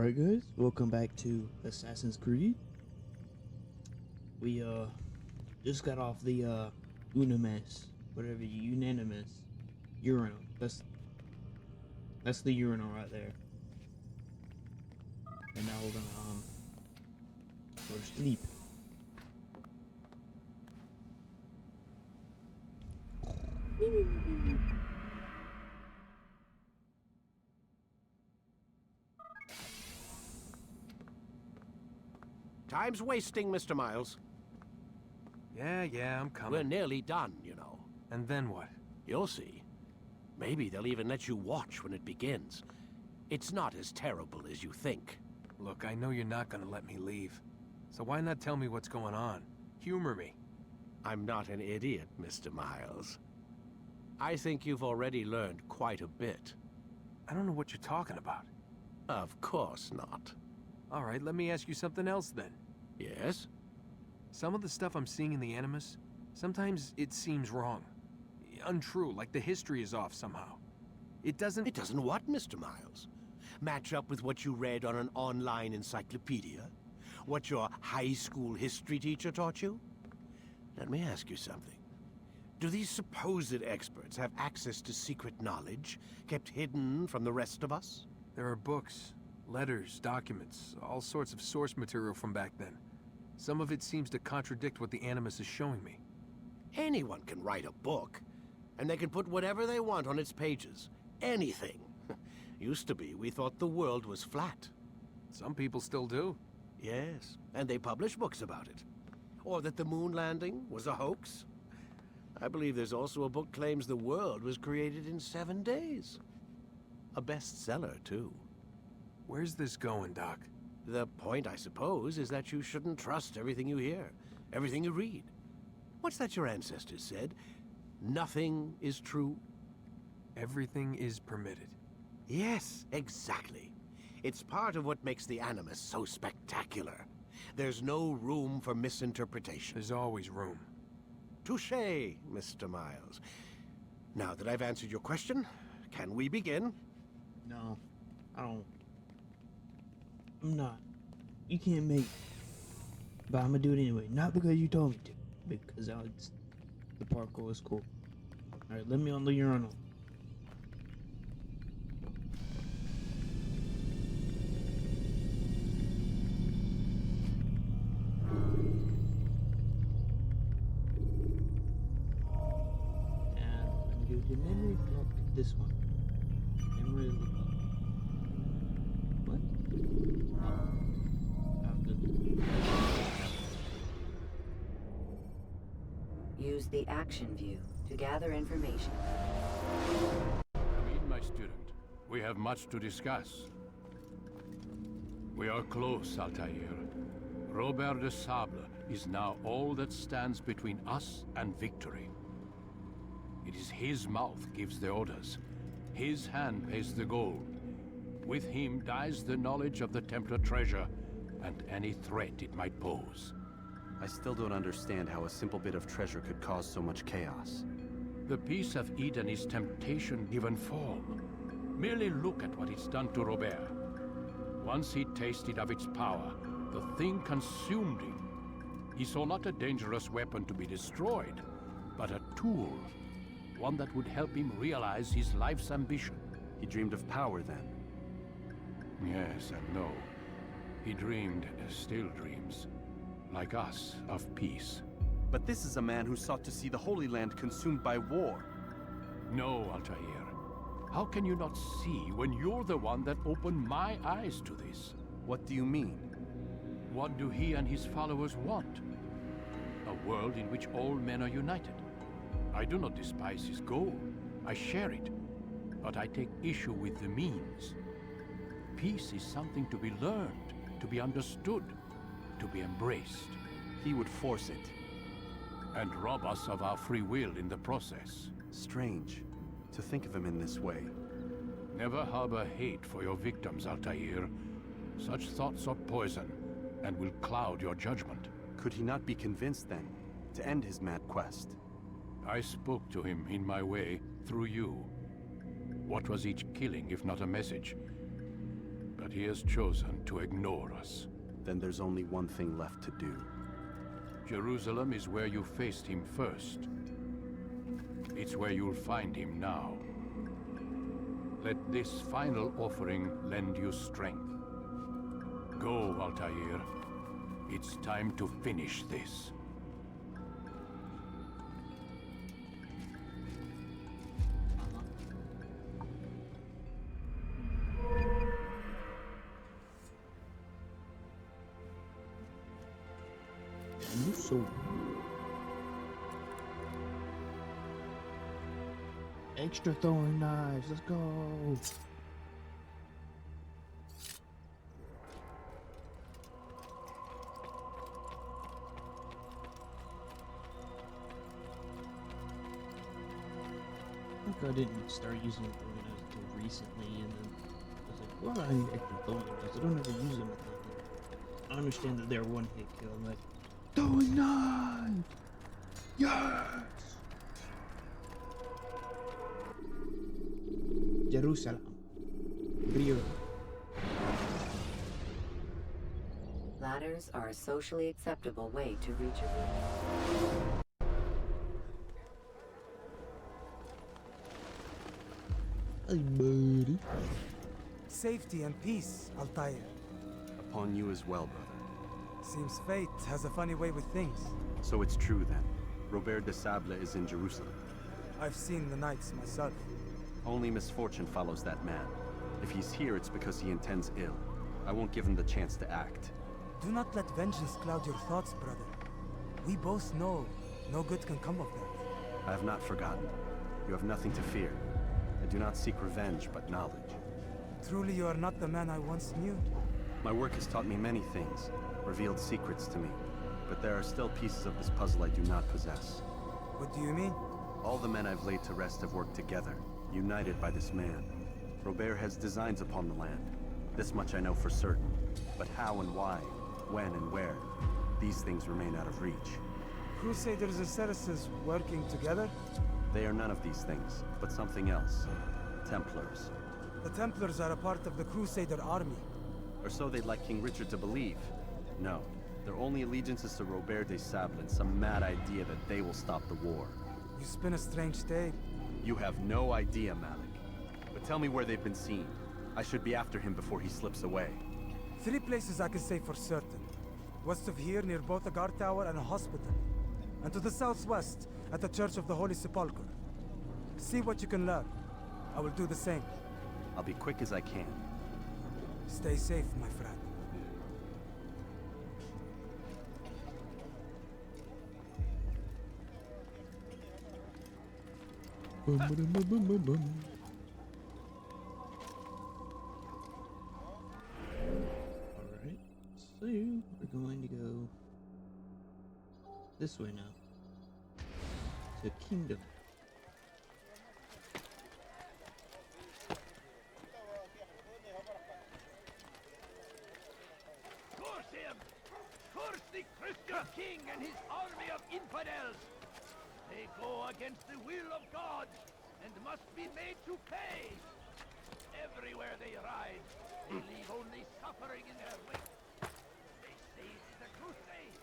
Alright guys, welcome back to Assassin's Creed. We just got off the unanimous urinal. That's the urinal right there. And now we're gonna go to sleep. Time's wasting, Mr. Miles. Yeah, I'm coming. We're nearly done, you know. And then what? You'll see. Maybe they'll even let you watch when it begins. It's not as terrible as you think. Look, I know you're not gonna let me leave. So why not tell me what's going on? Humor me. I'm not an idiot, Mr. Miles. I think you've already learned quite a bit. I don't know what you're talking about. Of course not. All right, let me ask you something else then. Yes? Some of the stuff I'm seeing in the Animus, sometimes it seems wrong. Untrue, like the history is off somehow. It doesn't... It doesn't what, Mr. Miles? Match up with what you read on an online encyclopedia? What your high school history teacher taught you? Let me ask you something. Do these supposed experts have access to secret knowledge kept hidden from the rest of us? There are books, letters, documents, all sorts of source material from back then. Some of it seems to contradict what the Animus is showing me. Anyone can write a book, and they can put whatever they want on its pages. Anything. Used to be, we thought the world was flat. Some people still do. Yes, and they publish books about it. Or that the moon landing was a hoax. I believe there's also a book claims the world was created in 7 days. A bestseller, too. Where's this going, Doc? The point, I suppose, is that you shouldn't trust everything you hear, everything you read. What's that your ancestors said? Nothing is true? Everything is permitted. Yes, exactly. It's part of what makes the Animus so spectacular. There's no room for misinterpretation. There's always room. Touché, Mr. Miles. Now that I've answered your question, can we begin? No, I'm not. You can't make. But I'm gonna do it anyway. Not because you told me to. Because the parkour is cool. Alright, let me on the urinal. And let me do the memory block this one. Memory what? Use the action view to gather information. Come in, my student. We have much to discuss. We are close, Altair. Robert de Sable is now all that stands between us and victory. It is his mouth gives the orders. His hand pays the gold. With him dies the knowledge of the Templar treasure and any threat it might pose. I still don't understand how a simple bit of treasure could cause so much chaos. The peace of Eden is temptation given form. Merely look at what it's done to Robert. Once he tasted of its power, the thing consumed him. He saw not a dangerous weapon to be destroyed, but a tool. One that would help him realize his life's ambition. He dreamed of power then. Yes and no. He dreamed, still dreams. Like us, of peace. But this is a man who sought to see the Holy Land consumed by war. No, Altair. How can you not see when you're the one that opened my eyes to this? What do you mean? What do he and his followers want? A world in which all men are united. I do not despise his goal. I share it. But I take issue with the means. Peace is something to be learned, to be understood, to be embraced. He would force it. And rob us of our free will in the process. Strange to think of him in this way. Never harbor hate for your victims, Altair. Such thoughts are poison, and will cloud your judgment. Could he not be convinced then, to end his mad quest? I spoke to him in my way, through you. What was each killing if not a message? but he has chosen to ignore us. Then there's only one thing left to do. Jerusalem is where you faced him first. It's where you'll find him now. Let this final offering lend you strength. Go, Altair. It's time to finish this. So extra throwing knives. Let's go. I think I didn't start using throwing knives until recently, and then I was like, "Well, I need extra throwing knives. I don't ever use them." I understand that they're one-hit kill. I'm like, throwing knives. Yes. Jerusalem. Brio. Ladders are a socially acceptable way to reach a room. Hey, buddy. Safety and peace, Altair. Upon you as well, brother. Seems fate has a funny way with things. So it's true then. Robert de Sable is in Jerusalem. I've seen the Knights myself. Only misfortune follows that man. If he's here, it's because he intends ill. I won't give him the chance to act. Do not let vengeance cloud your thoughts, brother. We both know no good can come of that. I have not forgotten. You have nothing to fear. I do not seek revenge, but knowledge. Truly you are not the man I once knew. My work has taught me many things, revealed secrets to me. But there are still pieces of this puzzle I do not possess. What do you mean? All the men I've laid to rest have worked together, united by this man. Robert has designs upon the land. This much I know for certain. But how and why, when and where, these things remain out of reach. Crusaders and Saracens working together? They are none of these things, but something else. Templars. The Templars are a part of the Crusader army. Or so they'd like King Richard to believe. No, their only allegiance is to Robert de Sable and some mad idea that they will stop the war. You spin a strange tale. You have no idea, Malik. But tell me where they've been seen. I should be after him before he slips away. 3 places I can say for certain. West of here, near both a guard tower and a hospital. And to the southwest, at the Church of the Holy Sepulchre. See what you can learn. I will do the same. I'll be quick as I can. Stay safe, my friend. Bum, ba-dum, bum, bum, bum, bum. Alright, so we're going to go this way now. To Kingdom. Curse him! Curse the Christian king and his army of infidels! They go against the will of God and must be made to pay. Everywhere they ride, they leave only suffering in their wake. They say it's a crusade.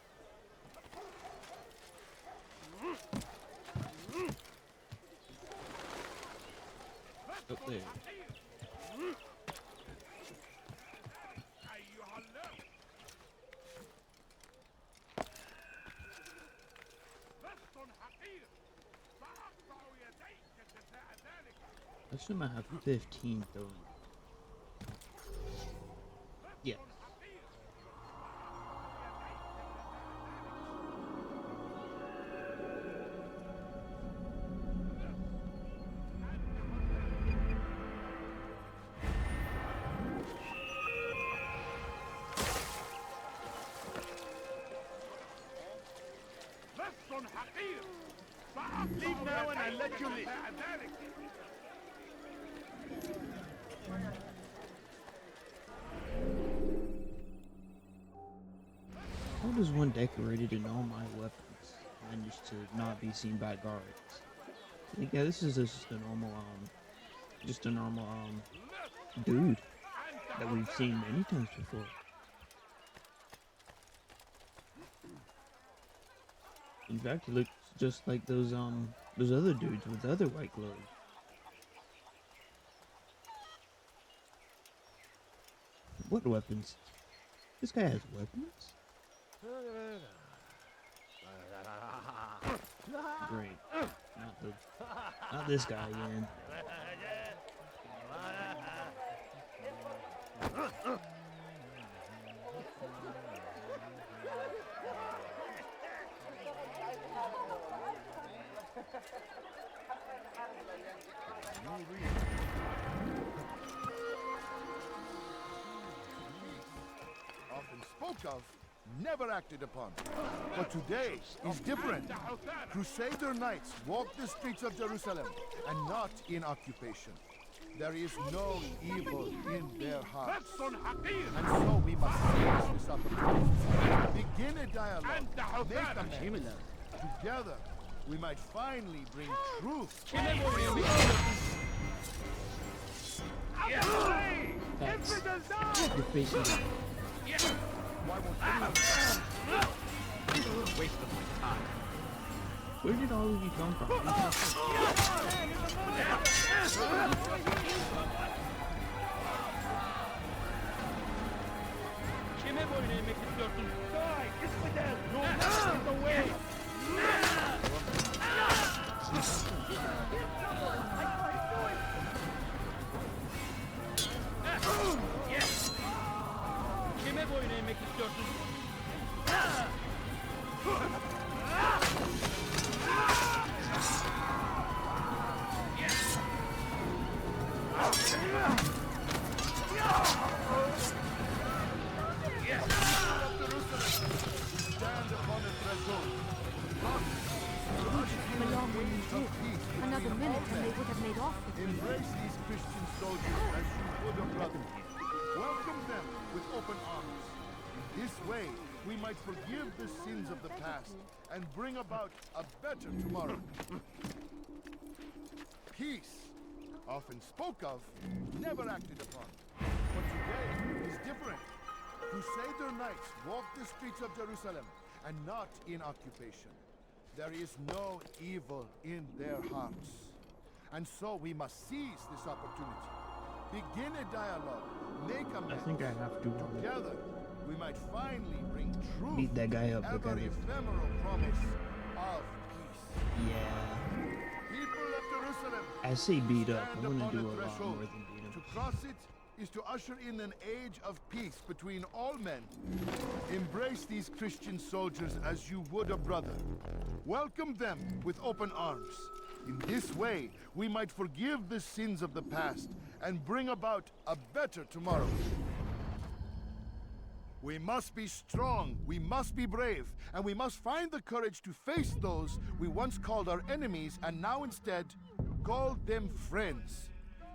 Up there. I should not have 15 throwing. Yeah. Leave now and I'll let you live. How does one decorated in all my weapons manage to not be seen by guards? Yeah, this is just a normal, dude. that we've seen many times before. In fact, it looks just like those other dudes with other white clothes. What weapons? This guy has weapons? Great. Not this guy again. Often spoke of, never acted upon. But today is different. Crusader knights walk the streets of Jerusalem and not in occupation. There is no evil in their hearts. And so we must seize this opportunity. Begin a dialogue. Make amends. Together, we might finally bring truth. That's your face is Why won't anyone... Waste of my time. Where did all of you come from? Stand upon the threshold. Came along when you did. Another minute and they would have made off with me. Embrace these Christian soldiers as you would a brother. Welcome them with open arms. In this way, we might forgive the sins of the past and bring about a better tomorrow. Peace, often spoke of, never acted upon. But today is different. Crusader knights walk the streets of Jerusalem and not in occupation. There is no evil in their hearts. And so we must seize this opportunity. Begin a dialogue, make amends. I think I have to Together, we might finally bring truth. beat that guy up. Ever ephemeral promise of peace. Yeah. People of Jerusalem, I say beat up. stand I'm gonna upon do the a lot threshold. more than beat him. To cross it is to usher in an age of peace between all men. Embrace these Christian soldiers as you would a brother. Welcome them with open arms. In this way, we might forgive the sins of the past and bring about a better tomorrow. We must be strong, we must be brave, and we must find the courage to face those we once called our enemies and now instead call them friends.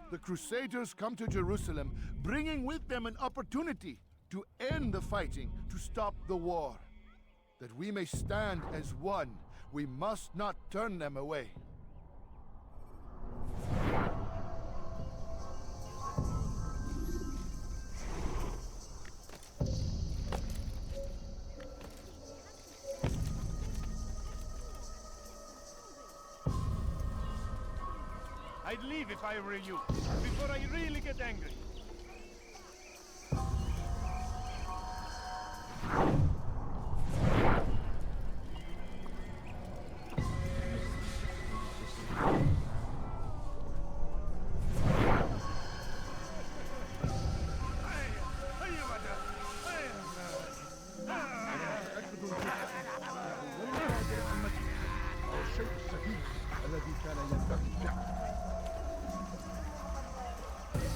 The Crusaders come to Jerusalem, bringing with them an opportunity to end the fighting, to stop the war. That we may stand as one, we must not turn them away. I'd leave if I were you, before I really get angry.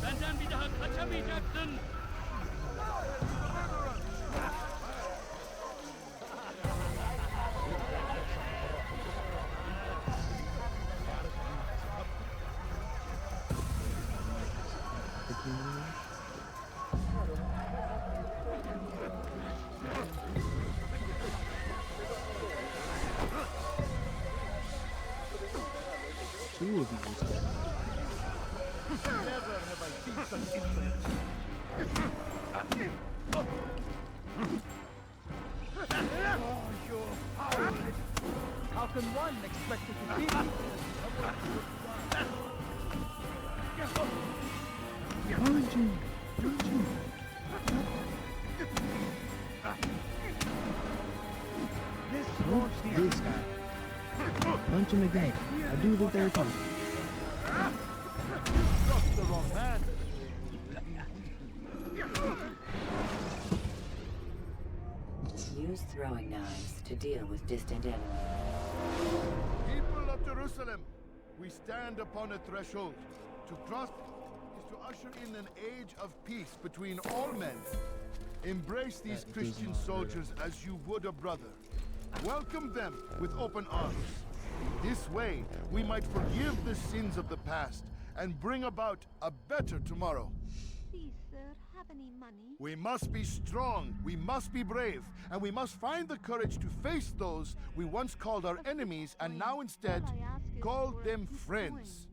Benden bir daha fucking one expected to beat me. Punch him! Punch him! This Punch this guy. Punch him again. I do the third time. Struck the wrong man. Use throwing knives to deal with distant enemies. People of Jerusalem, we stand upon a threshold. To cross is to usher in an age of peace between all men. Embrace these That Christian does not soldiers as you would a brother. Welcome them with open arms. This way, we might forgive the sins of the past and bring about a better tomorrow. Please, sir, have any money? We must be strong, we must be brave, and we must find the courage to face those we once called our enemies and now instead call them friends.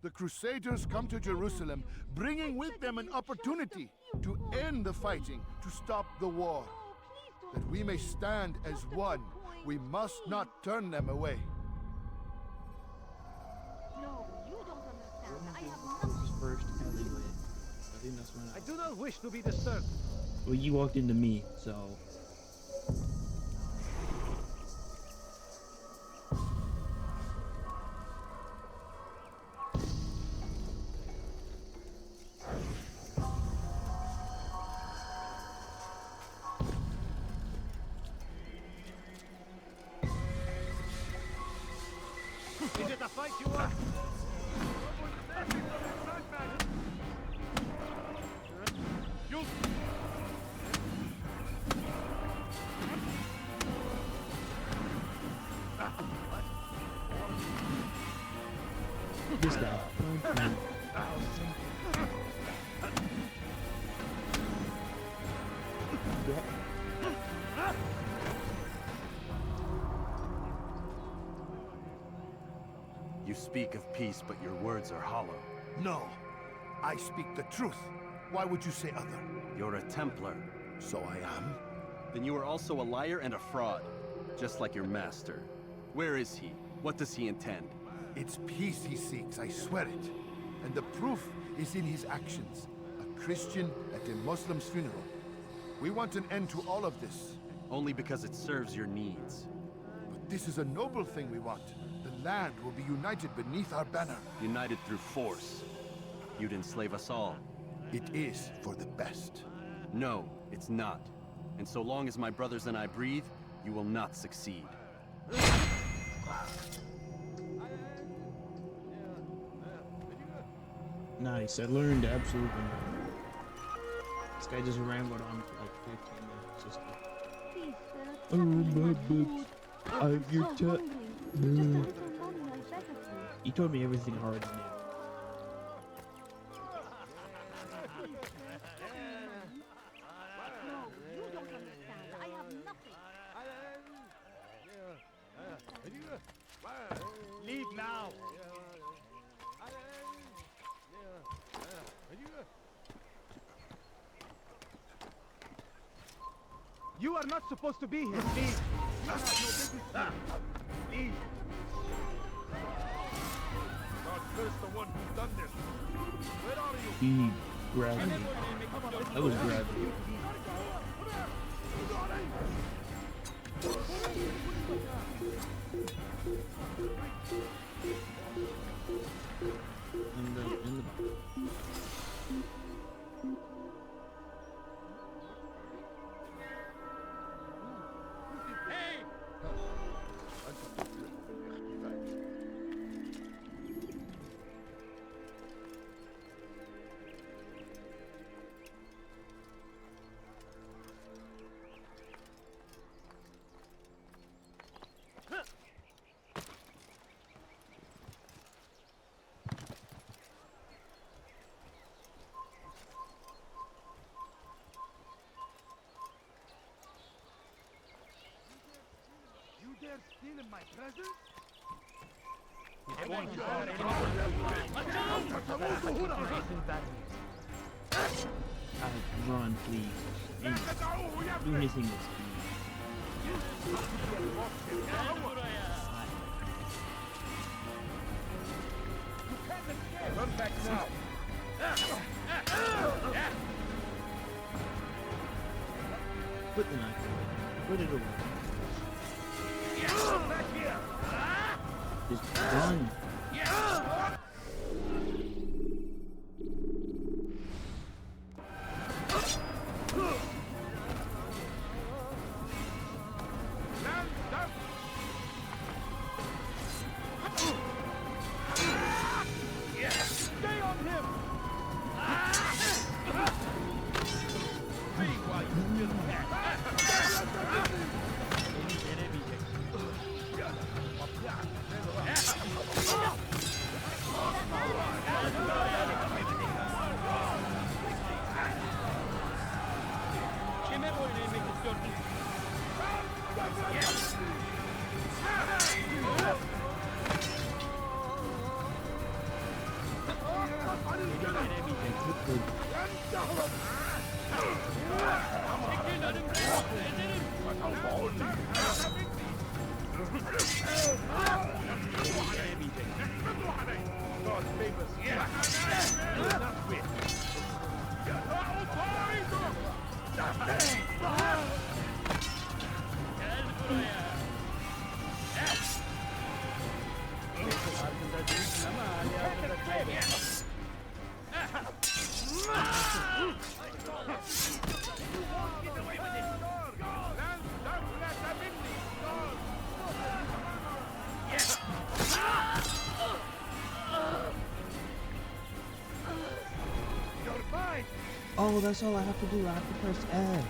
The Crusaders come to Jerusalem, bringing with them an opportunity to end the fighting, to stop the war. That we may stand as one, we must not turn them away. No, you don't understand. I have This nothing. is first alleyway. I think that's when I do not wish to be disturbed. Well, you walked into me, so. Is it a fight you want? This guy. Punch him. You speak of peace, but your words are hollow. No, I speak the truth. Why would you say other? You're a Templar. So I am. Then you are also a liar and a fraud, just like your master. Where is he? What does he intend? It's peace he seeks, I swear it. And the proof is in his actions. A Christian at a Muslim's funeral. We want an end to all of this. Only because it serves your needs. But this is a noble thing we want. The land will be united beneath our banner. United through force. You'd enslave us all. It is for the best. No, it's not. And so long as my brothers and I breathe, you will not succeed. Nice, I learned absolutely nothing. This guy just rambled on for like 15 minutes. Just like, Please, sir. oh, have any my money. books. I'm You're so hungry. Just a little money, I beg of you. He told me everything I already knew. No, you don't understand. I have nothing. Leave now. You are not supposed to be here. Leave. You have no business here. Leave. God curse the one who's done this. Where are you? He grabbed me. That was gravity. In the Hey! You dare steal in my presence? run, please. Do anything with speed. Run back now. Put the knife away. Put it away. Back here. Just run. Stay on him. Free while you still can. Kime boyun eğmek istiyorsun? Çekil önümden. Ederim. God save us. Not win. Gel buraya. Farkında değilsin ama hala kaybettin. Oh, that's all I have to do. I have to press F.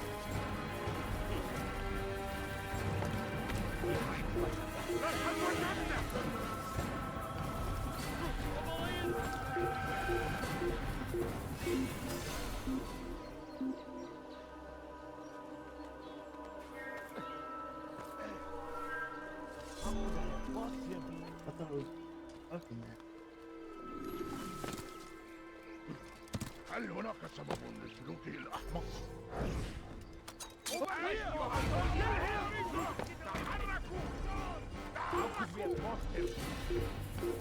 I thought it was fucking that. هل هناك سبب لسلوكه الأحمق؟ How could we have lost him?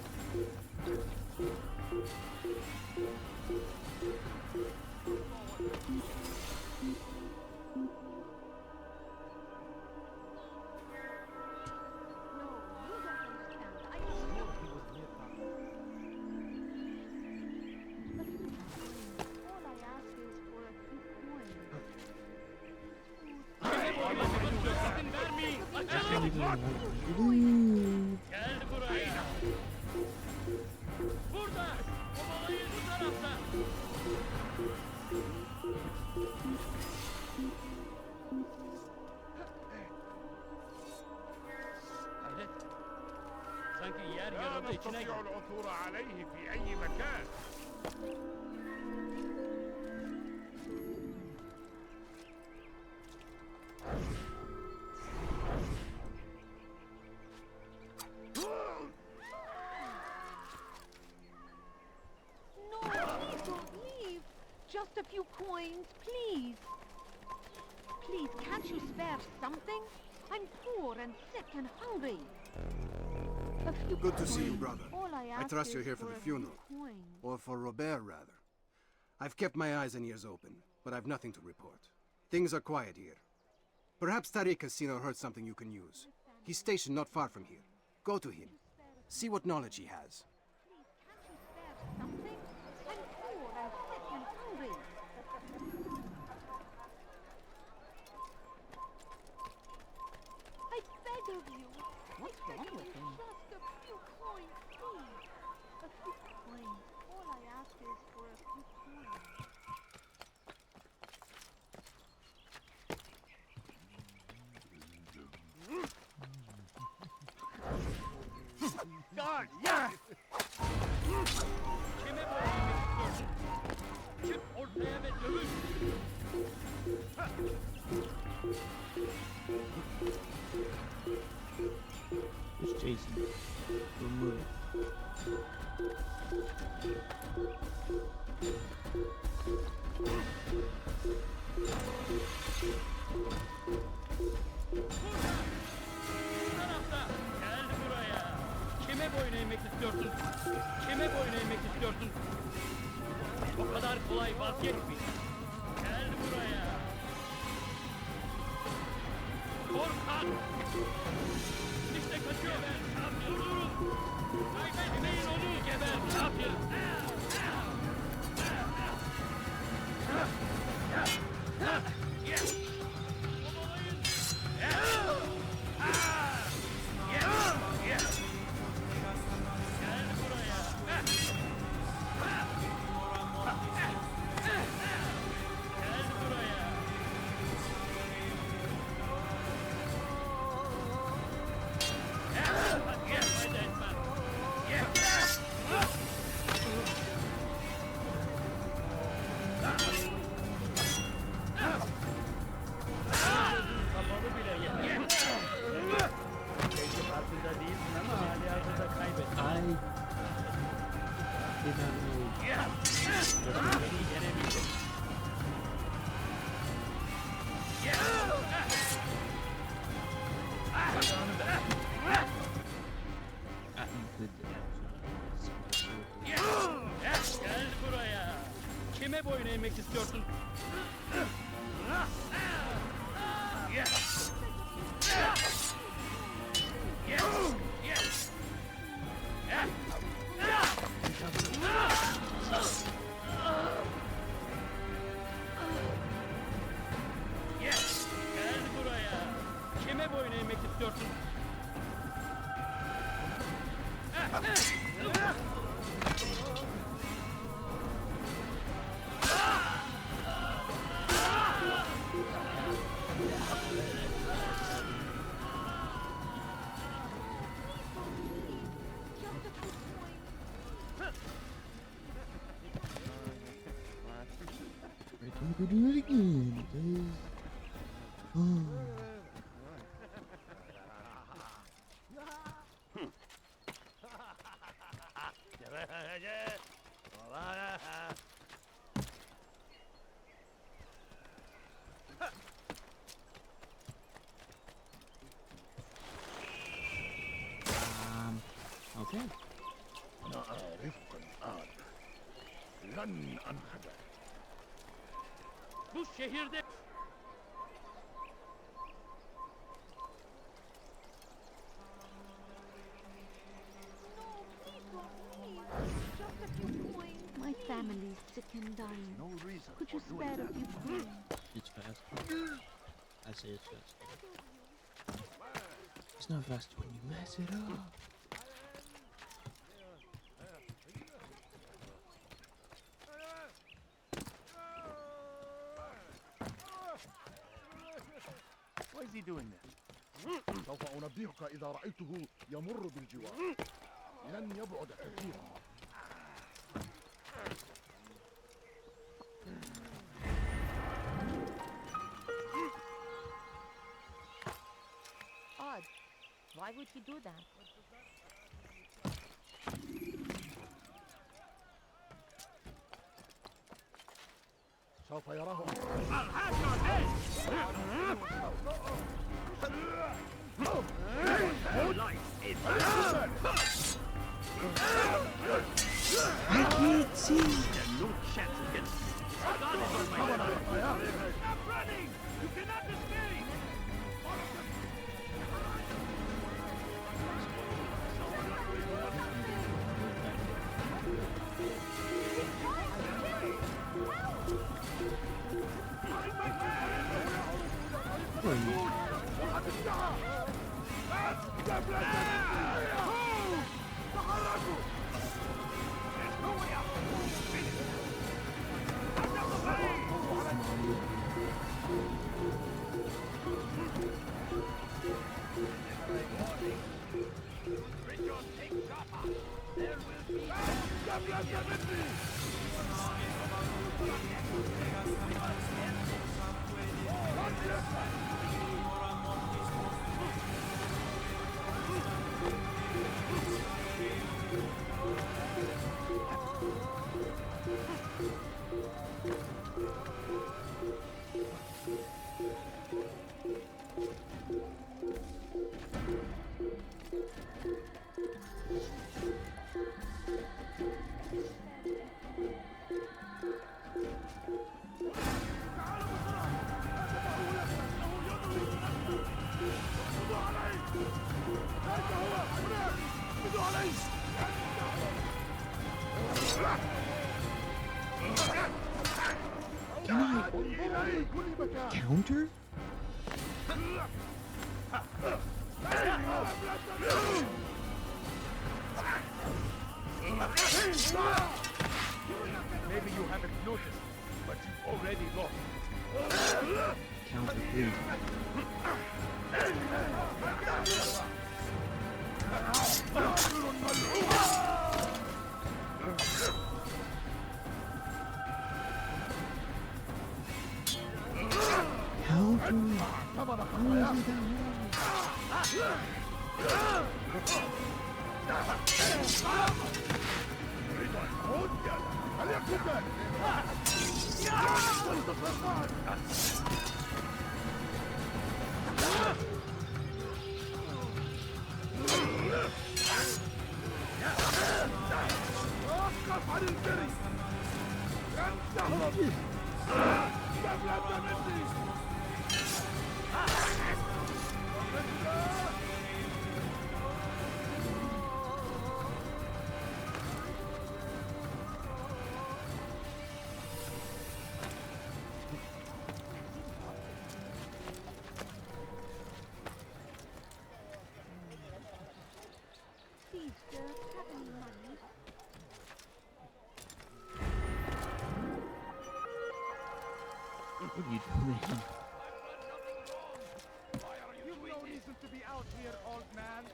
Gel buraya. Burada. O balayı bu tarafta. Hayret. Sanki yer yarıldı içine girdi. العثور عليه في أي مكان. No, please don't leave. Just a few coins, please. Please, can't you spare something? I'm poor and sick and hungry. A few Good to see you, coins. brother. All I I ask trust is you're here for the a few funeral. coins. Or for Robert, rather. I've kept my eyes and ears open, but I've nothing to report. Things are quiet here. Perhaps Tariq Casino heard something you can use. He's stationed not far from here. Go to him. See what knowledge he has. Please, can't you spare something? I'm poor and sick and hungry. I beg of you. What's wrong with him? Just a few coins, please. A few coins. All I ask is for a few coins. God, yeah! Kime boyun eğmek istiyorsun? Çık ortaya ve dövüş. Just Jason. Remove it. Bu tarafta. Gel buraya. Kime boyun eğmek istiyorsun? Kime boyun eğmek istiyorsun? istiyorsun? O kadar kolay vazgeçmeyin. Gel buraya. Korkak! İşte kaçıyor. Geber kafir. Durun. Kaybetmeyin onu. Geber kafir. Gel buraya. Kime boyun eğmek istiyorsun? Gel buraya. Kime boyun eğmek istiyorsun? Right, don't go do it again, guys. Oh. Okay. Bu şehirde My family's sick and dying. Could you spare a few coins? It's fast. I say it's fast. It's not fast when you mess it up. Why is he doing this? سوف أنبهك إذا رأيته يمر بالجوار. لن يبعد كثيرا. Odd. Why would he do that? سوف يراه. I can't see. no chance against me. God is on my side. Stop running! You cannot escape! counter? Maybe you haven't noticed, but you've already lost. Counter, please. Counter. Why isn't that right? Please, sir, have any money? What are you doing? You've no reason to be out here, old man.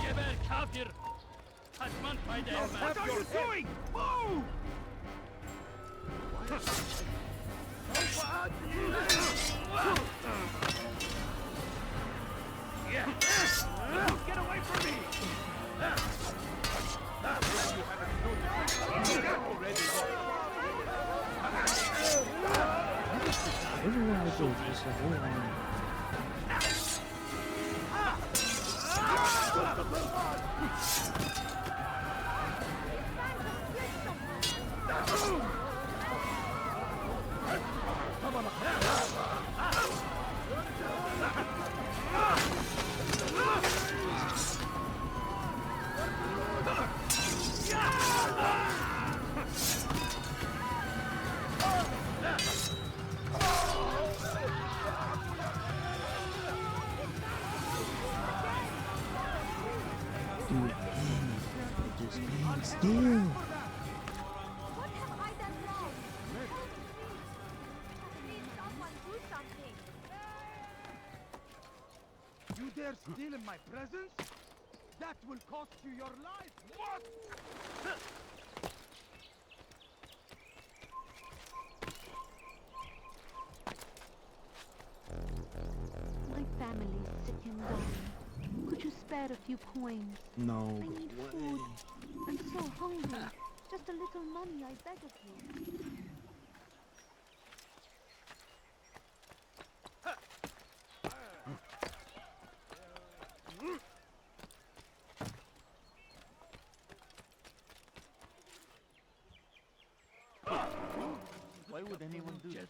Geber kafir! Kaçman fayda etmez. What are you doing? Move! Get away from me! You haven't noticed. You're already Everywhere I go, just a whole army. Dude, just being still. What have I done wrong? Please, someone do something. You dare steal in my presence? That will cost you your life! What? My family's sick and dying. Could you spare a few coins? No. I need food. I'm so hungry. Just a little money, I beg of you. Why would anyone do that?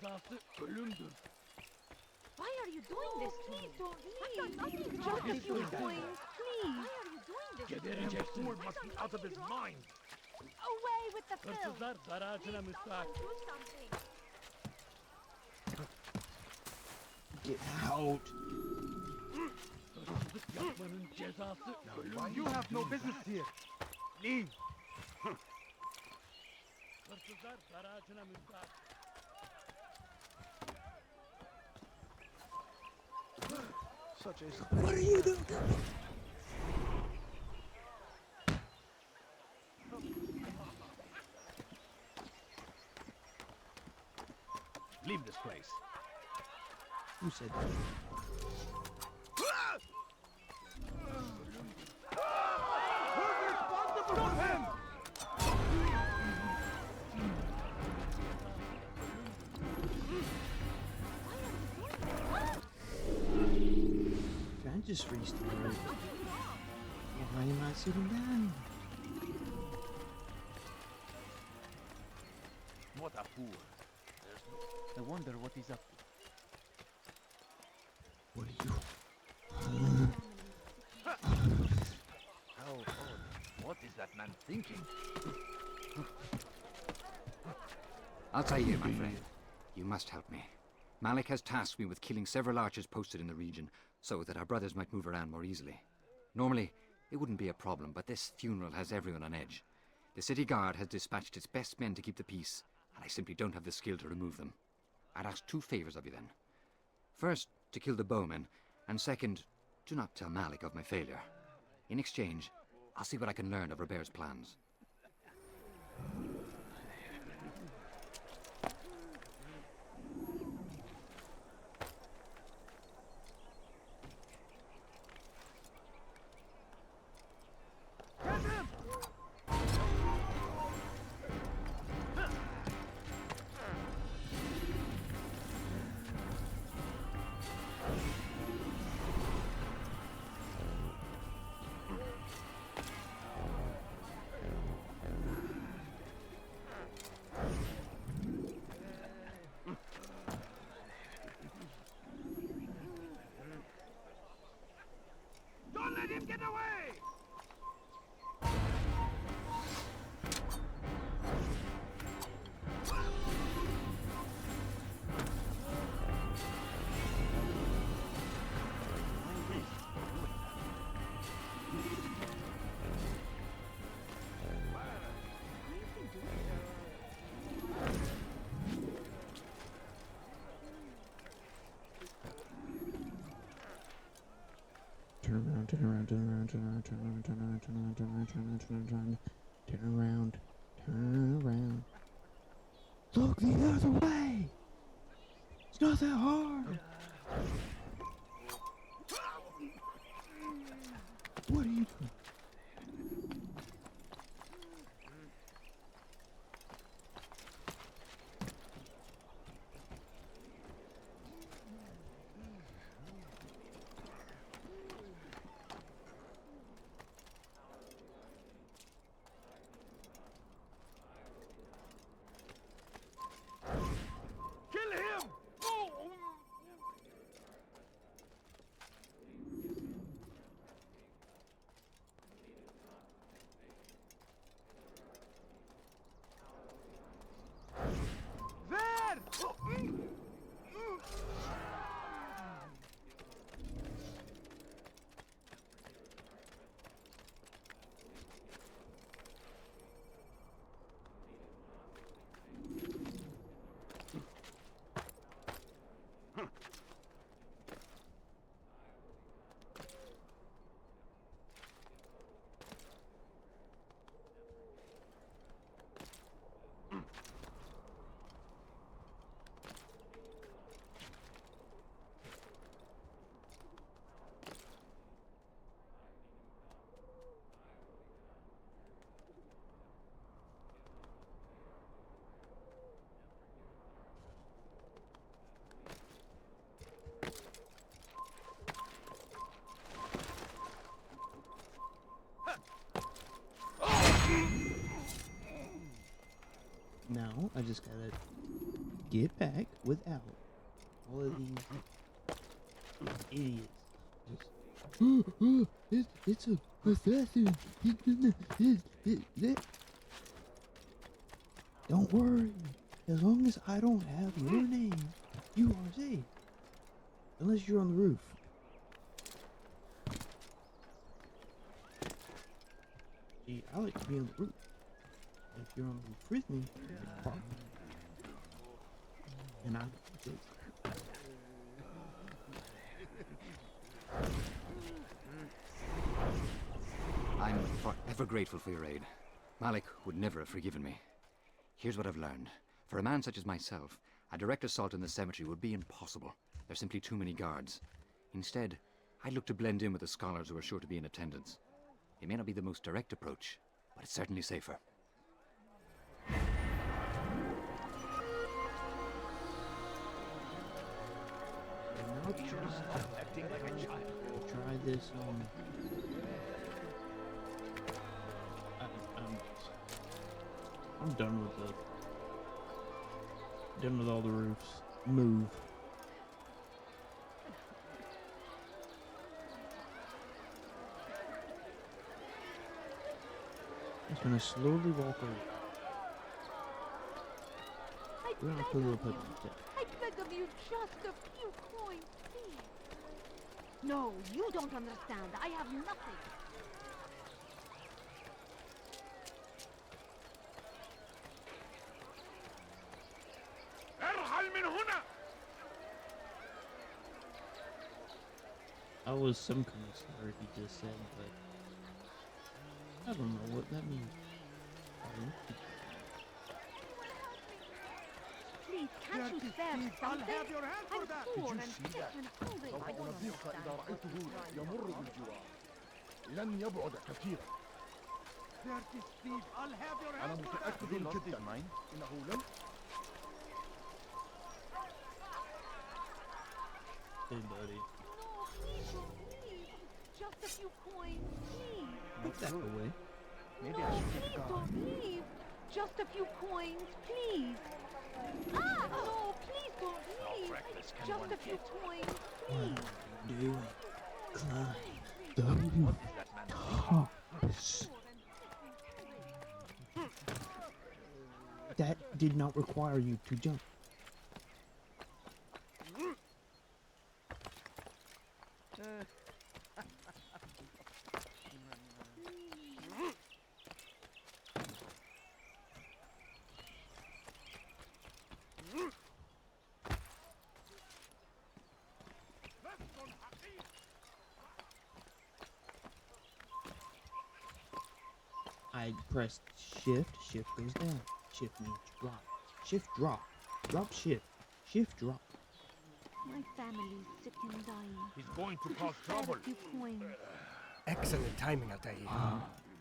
Why are you doing this to me? Don't leave. I've done nothing wrong. Just a few coins, please. Why are you doing this to me? Gebereceksin. Fool must be out of his mind. Away with the film. Hırsızlar dar ağacına müstahak. Do something. Get out. Hırsızlık yapmanın cezası ölüm. You have no business here. Leave. Hırsızlar dar ağacına müstahak. Such a What are you doing? Leave this place. Who said that? Who's responsible for him? Can I just restart? Why am I sitting down? What a fool. I wonder what he's up to. What are you? How odd. What is that man thinking? Altair, my friend. You must help me. Malik has tasked me with killing several archers posted in the region, so that our brothers might move around more easily. Normally, it wouldn't be a problem, but this funeral has everyone on edge. The city guard has dispatched its best men to keep the peace, and I simply don't have the skill to remove them. I'd ask 2 favors of you then. First, to kill the bowmen, and second, do not tell Malik of my failure. In exchange, I'll see what I can learn of Robert's plans. Don't let him get away! Turn around, turn around, turn around, turn around, turn around, turn around, turn around, turn around, turn around, turn around, turn around. Look the other way! It's not that hard! What are you doing? Kill him! There! Now, I just gotta get back without all of these idiots. Just, it's a assassin. Don't worry. As long as I don't have your name, you are safe. Unless you're on the roof. Gee, I like to be on the roof. If you're on the roof with me, and I I'm forever grateful for your aid. Malik would never have forgiven me. Here's what I've learned. For a man such as myself, a direct assault on the cemetery would be impossible. There's simply too many guards. Instead, I'd look to blend in with the scholars who are sure to be in attendance. It may not be the most direct approach, but it's certainly safer. Acting like a child. try this on. I'm done with all the roofs. Move. gonna slowly walk over. We're gonna put a little put like that. I beg of you, just a few coins, please. No, you don't understand. I have nothing. I was some kind of slur he just said, but I don't know what that means. Please, can't you spare me something? I'm poor and sick and hungry. I don't understand. يمر بالجوار لن يبعد كثيرا. Dirty thief, I'll have your أنا hand for that. متأكد جدا إنه لن. Hey, buddy. No, please don't leave. Just a few coins, please. Put that away. Maybe I should get the guard. Don't leave. Just a few coins, please. Ah, no, please don't leave. Just a few coins, please. Do climb the house. That did not require you to jump. I pressed shift, shift goes down. Shift means drop. Shift drop. Drop shift. Shift drop. My family's sick and dying. He's going to cause Spare trouble. a few coins. Excellent timing, Altair.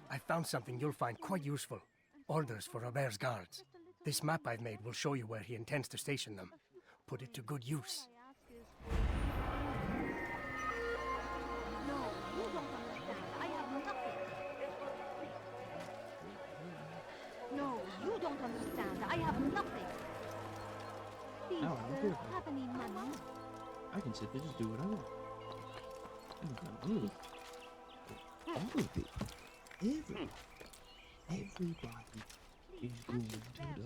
I found something you'll find quite useful. Orders for Robert's guards. This map I've made will show you where he intends to station them. Put it to good use. No, you don't understand. I have nothing. No, you don't understand. I have nothing. Please, Oh, I'm sir, good. have any money? I can sit there just do what I want. I'm gonna all of it. Everybody is going to the.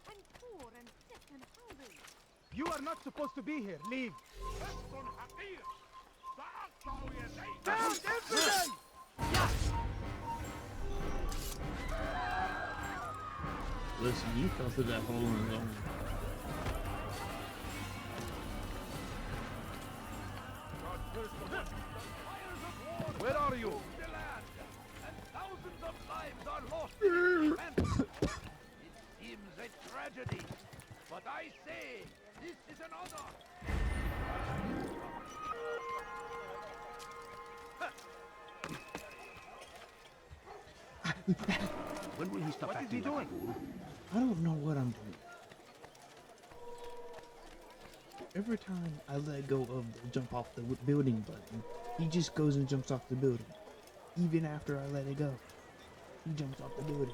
I'm poor and sick and hungry. You are not supposed to be here. Leave. Down, infidel! Listen, you fell through that hole in the arm. Where are you? The land, and thousands of lives are lost in its defense. It seems a tragedy, but I say this is an honor. When will he stop What is acting he like doing? a fool? I don't know what I'm doing. Every time I let go of the jump off the building button, he just goes and jumps off the building. Even after I let it go, he jumps off the building.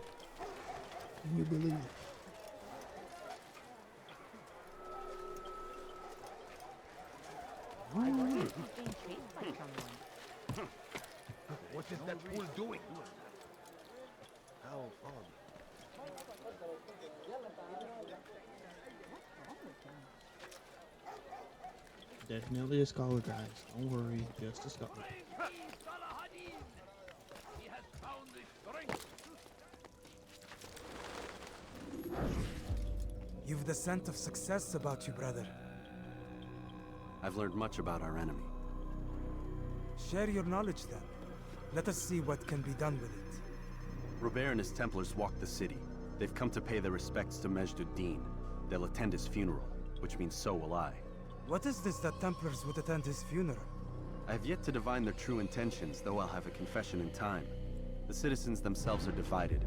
Can you believe it? Why not? He's being chased by someone. What is that fool doing? How odd. Definitely a scholar, guys. Don't worry, just a scholar. Salahadin! He has found the strength. You've the scent of success about you, brother. I've learned much about our enemy. Share your knowledge then. Let us see what can be done with it. Robert and his Templars walk the city. They've come to pay their respects to Majd-ud-Din. They'll attend his funeral, which means so will I. What is this that Templars would attend his funeral? I have yet to divine their true intentions, though I'll have a confession in time. The citizens themselves are divided.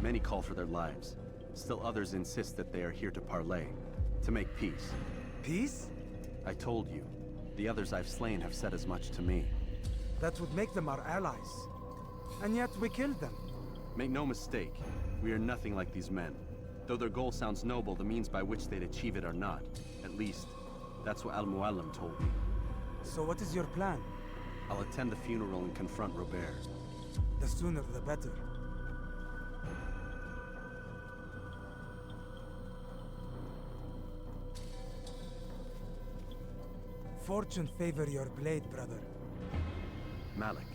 Many call for their lives. Still others insist that they are here to parley, to make peace. Peace? I told you. The others I've slain have said as much to me. That would make them our allies. And yet we killed them. Make no mistake, we are nothing like these men. Though their goal sounds noble, the means by which they'd achieve it are not. At least, that's what Al-Mualim told me. So what is your plan? I'll attend the funeral and confront Robert. The sooner the better. fortune favor your blade, brother. Malik,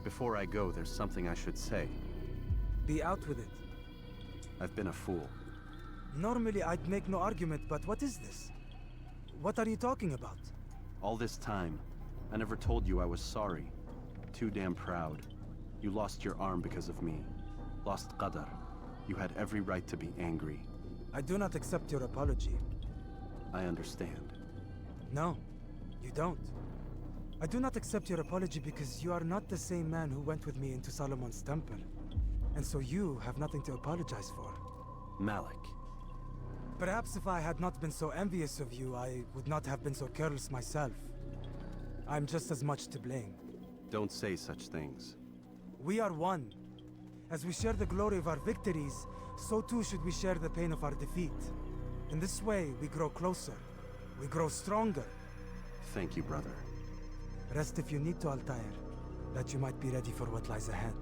before I go, there's something I should say. Be out with it. I've been a fool. Normally I'd make no argument, but what is this? What are you talking about? All this time, I never told you I was sorry. Too damn proud. You lost your arm because of me. Lost Qadar. You had every right to be angry. I do not accept your apology. I understand. No, you don't. I do not accept your apology because you are not the same man who went with me into Solomon's temple. And so you have nothing to apologize for. Malik. Perhaps if I had not been so envious of you, I would not have been so careless myself. I'm just as much to blame. Don't say such things. We are one. As we share the glory of our victories, so too should we share the pain of our defeat. In this way, we grow closer. We grow stronger. Thank you, brother. Rest if you need to, Altair, that you might be ready for what lies ahead.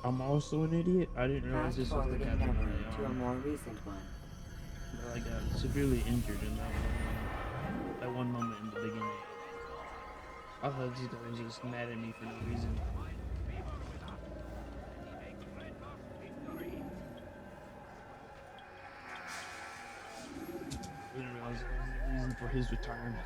I'm also an idiot. I didn't realize this was the Fast-forwarding captain memory of to the a more recent one. But I got severely injured in that one moment in the beginning. I thought this guy was just mad at me for no reason. I didn't realize that was the reason for his retirement.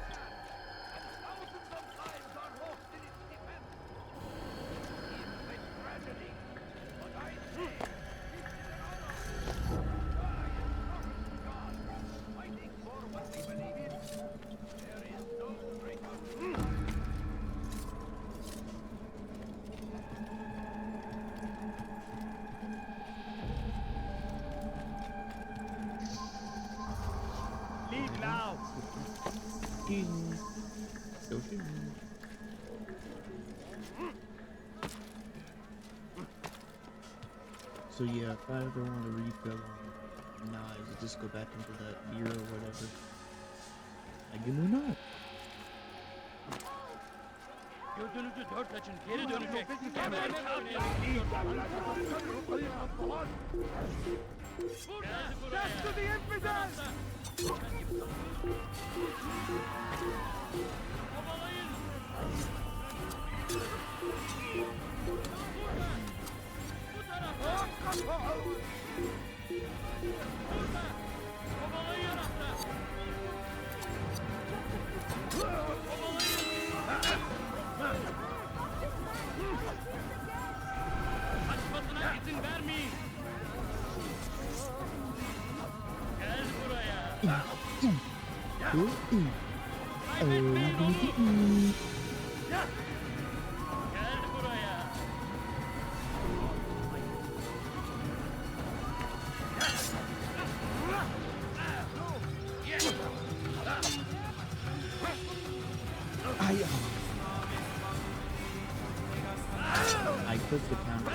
Leave now! So yeah, if I ever want to refill on knives, I just go back into that beer or whatever. Like, not. Gözünüzü dört açın, geri dönecek. Death to the infidels! Kaçmasına izin vermeyin. Gel buraya. Kaybetmeyin onu. Gel buraya. I clicked the counter.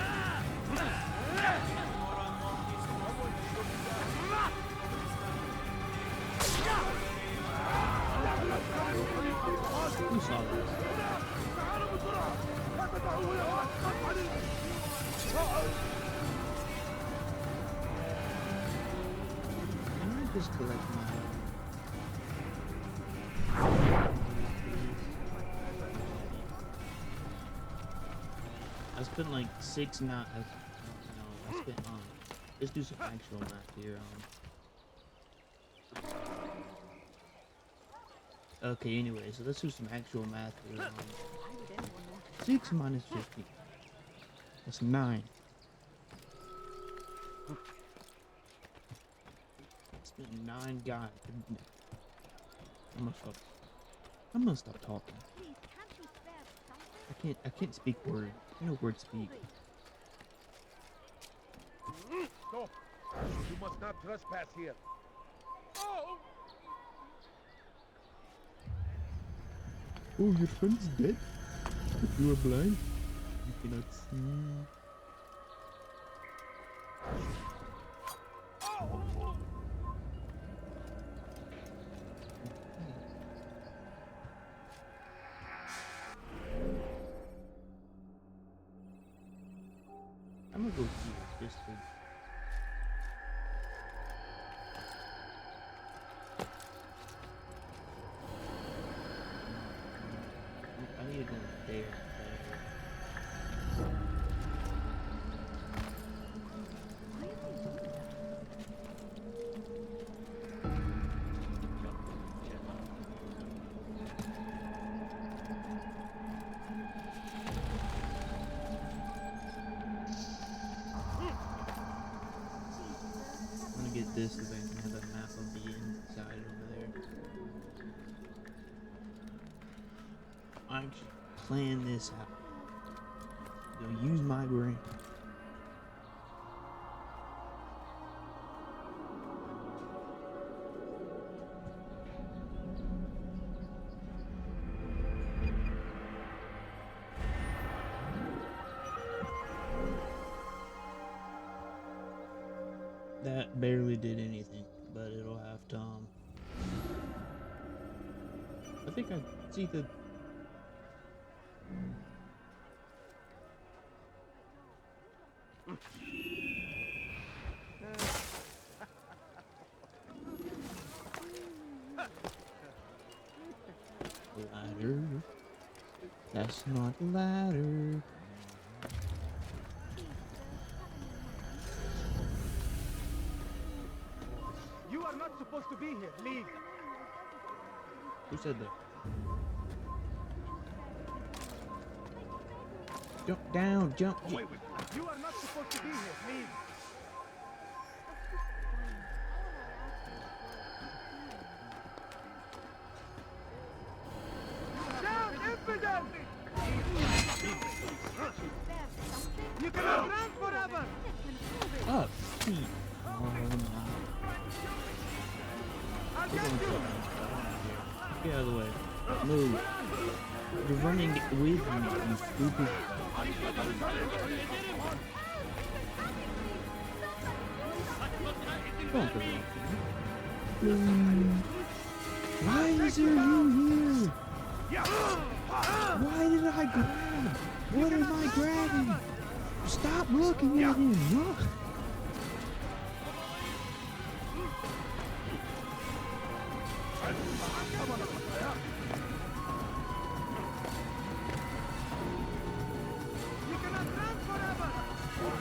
Who saw this? Can I just collect my... I spent like 6 not. No, I spent let's do some actual math here. Okay, anyway, so let's do some actual math here. 6 minus 50. That's 9. I spent 9 guys. I'm gonna stop talking. I can't speak word. No word speak. Stop! You must not trespass here. Oh, your friend's dead? If you are blind, you cannot see. I'm gonna go here just to... this because I can have a map of the inside over there. I should plan this out. Go use my brain. That barely did anything, but it'll have to, I think I see the... Ladder. That's not the ladder. You are not supposed to be here. Leave. Who said that? Jump down, jump. You are not supposed to be here. Leave. Down, infidel! You cannot run forever! Up, feet. Oh my. I'll get you! Get out of the way. Move. You're running with me, you stupid. Don't go. Why is there you here? Why did I grab? What am I grabbing? Stop looking at him. Look.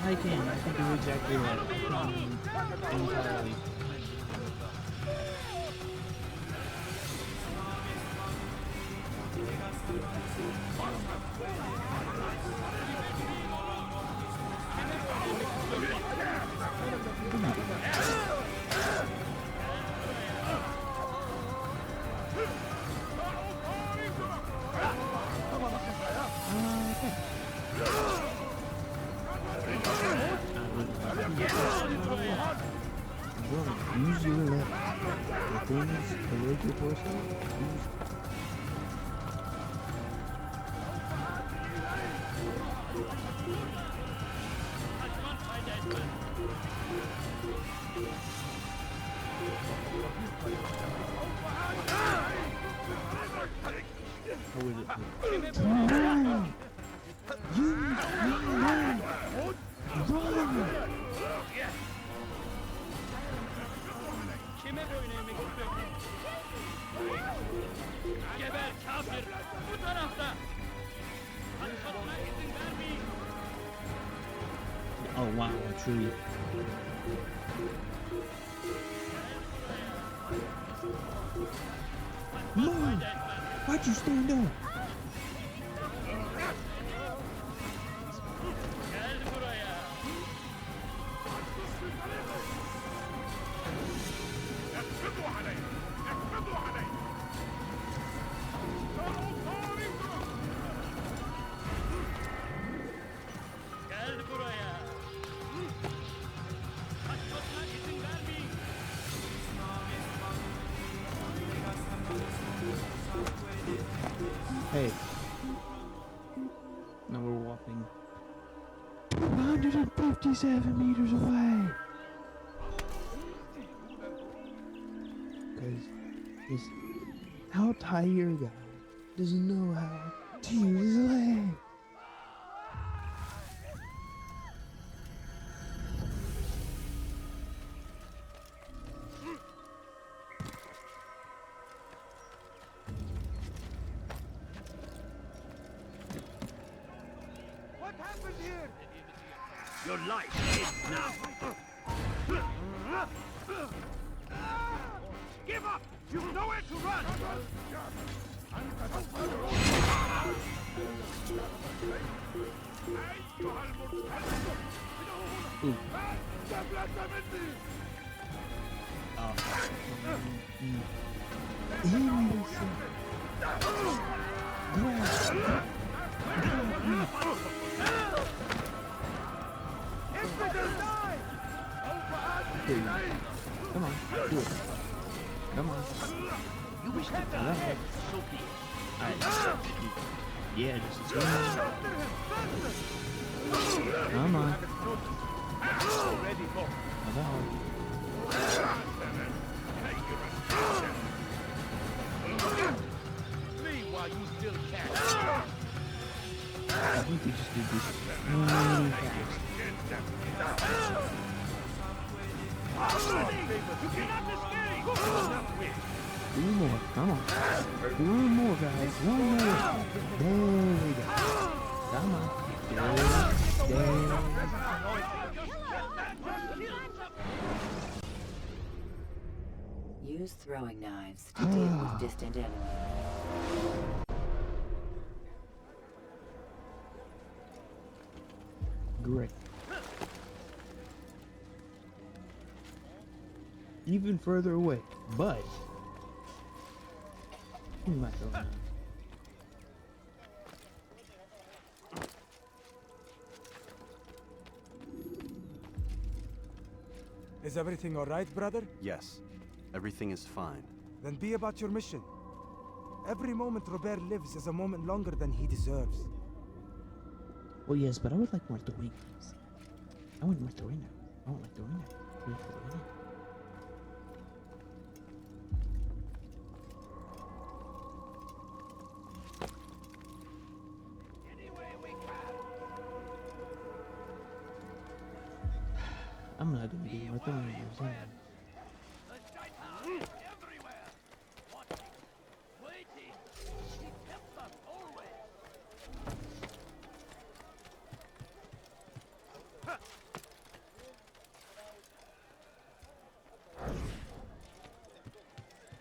I can do exactly that. Entirely. Use your left. The things alert your torso. How is it? Run! Use your left! Run! Geber kafir! Bu tarafta! Kaçmasına izin vermeyin! Oh wow, a tree. Move! Why'd you stand up? Gel buraya! Gel buraya! Kaçmasına izin vermeyin! Hey. Now we're walking 157 meters away. Because this Altair guy doesn't know how to use his leg. What happened here? Your life ends now. Give up! You've nowhere to run! Ooh. Oh, imbecile. Come on, do it. Come on. You wish to die? So be it. Yeah, just come on. Ready for Flee while you still can. I think we just did this really fast. You cannot escape! Two more, come on. One more, guys. One more. There we go. Come on. There. Use throwing knives to deal with distant enemies. Great. Even further away, but who am I throwing at? Is everything all right, brother? Yes, everything is fine. Then be about your mission. Every moment Robert lives is a moment longer than he deserves. Well, yes, but I would like more Dorina. I want more Dorina. I want like Dorina. I'm not gonna do more Dorinas, am I?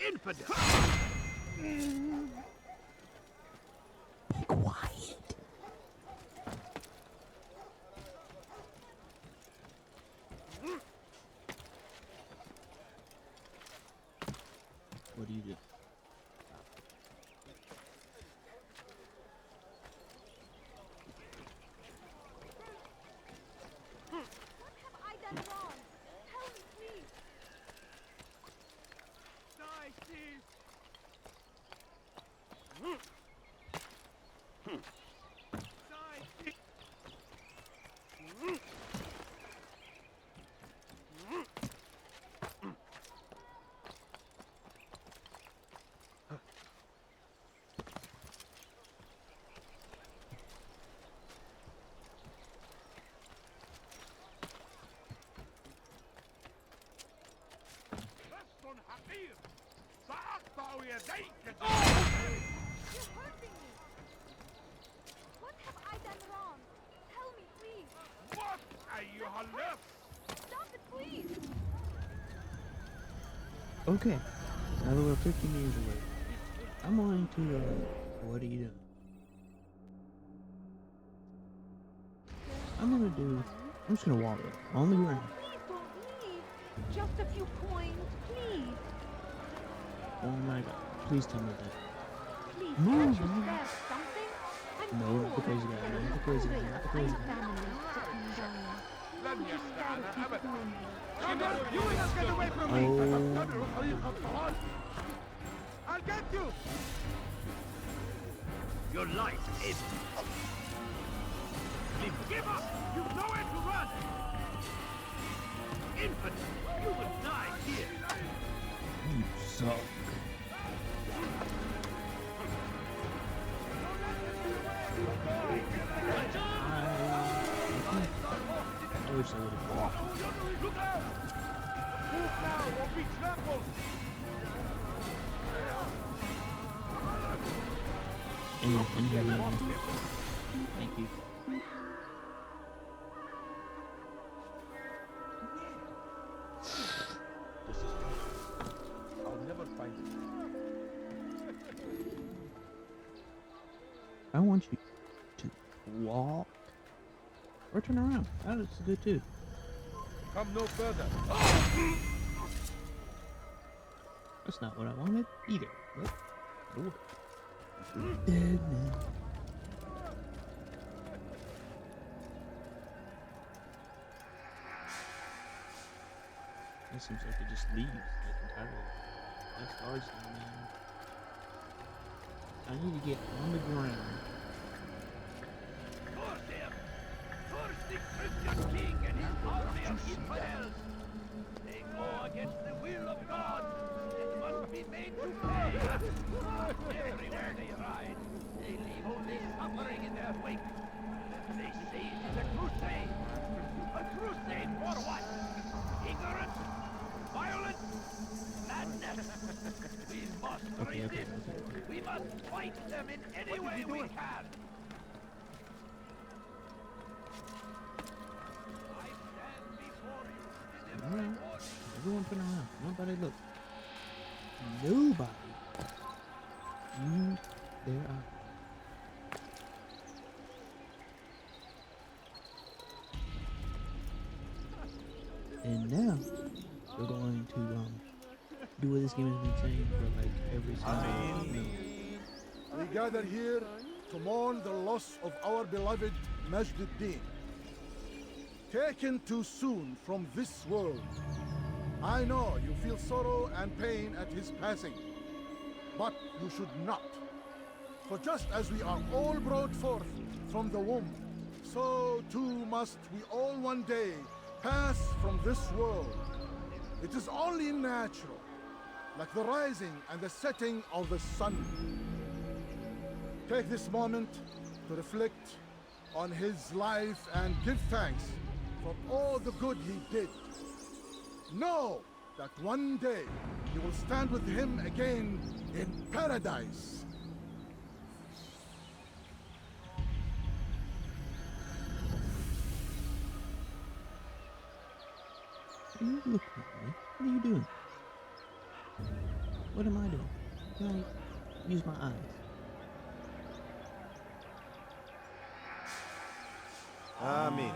Infidel! Be quiet. What do you do? What have I done wrong? Tell me, please. Die, Steve! Die, Steve! You're hurting me. What have I done wrong? Tell me, please. What are you left? Stop it, please. Okay. Now that we're 15 years away, I'm on to, what are you doing? I'm just gonna walk it on the ground. Please don't leave. Just a few coins, please. Oh my god. Please tell me that. Please, No, can't you no. spare something? I'm No, poor not the crazy guy, not the crazy guy, not the crazy guy. You will not get away from me! Oh. I'll get you! Your life is... Give up! You've nowhere to run! Infant, you will die here! You suck. I wish I would have walked. Look out! Move now or be trampled! Thank you. I'll never find it. I want you to walk or turn around. That's good too. Come no further. That's not what I wanted either. But it'll work. Dead man. It seems like it just leaves like entirely. That's guards down there. I need to get on the ground. Curse him! Curse the Christian king and his army of infidels! They go against the will of God and must be made to pay! Everywhere they ride, they leave only suffering in their wake. They say it is a crusade! A crusade for what? Ignorance? Violence? Madness! We must resist! We must fight them in any way we can! I stand before you in the Alright. Everyone turn around. Nobody look. Nobody. Use their eyes. And now we're going to do what this game has been saying for like every single minute. We gather here to mourn the loss of our beloved Majd-ud-Din. Taken too soon from this world. I know you feel sorrow and pain at his passing, but you should not. For just as we are all brought forth from the womb, so too must we all one day pass from this world. It is only natural, like the rising and the setting of the sun. Take this moment to reflect on his life and give thanks for all the good he did. Know that one day you will stand with him again in paradise. You look at me. What are you doing? What am I doing? Can I use my eyes? Amen.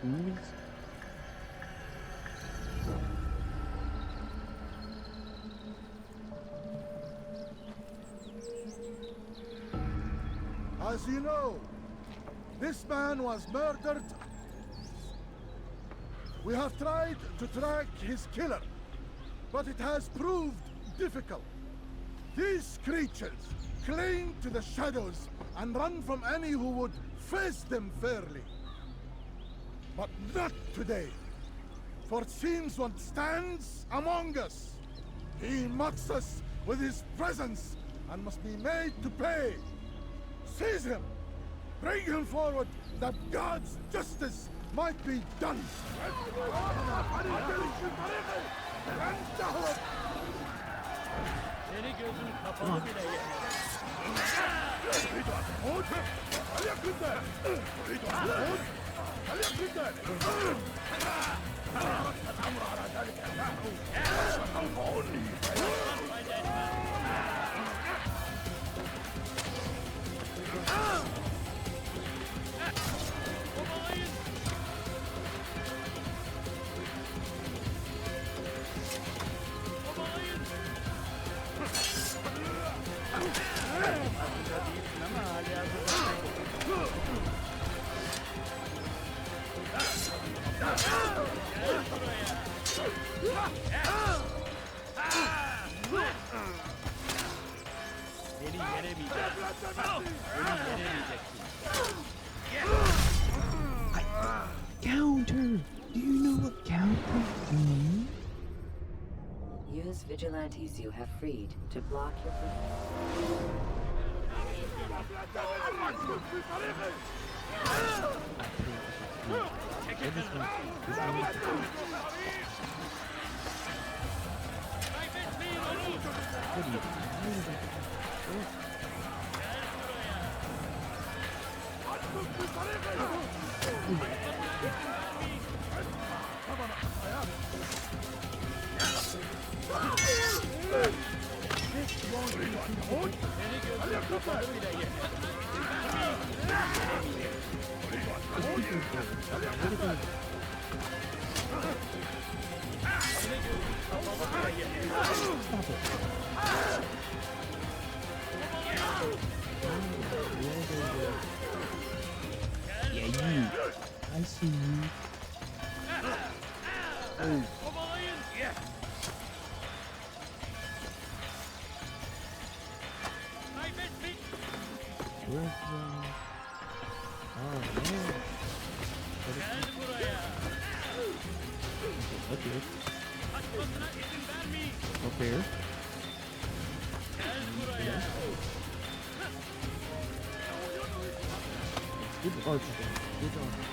Movies? As you know, this man was murdered. We have tried to track his killer, but it has proved difficult. These creatures cling to the shadows and run from any who would face them fairly. But not today, for it seems one stands among us. He mocks us with his presence and must be made to pay. Seize him! Bring him forward, that God's justice might be done! Counter! Do you know what counter means? Use vigilantes you have freed to block your Yeah, you. I see you. Oh. Where's oh, man. Okay. Up here. Good archer. Good archer.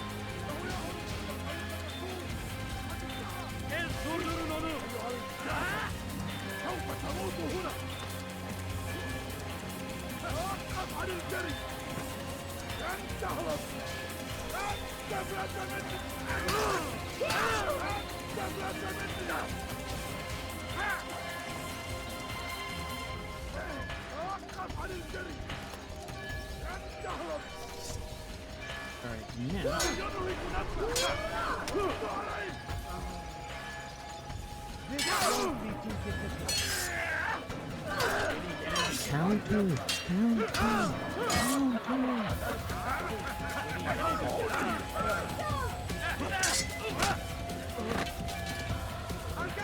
Alright, now. Counter!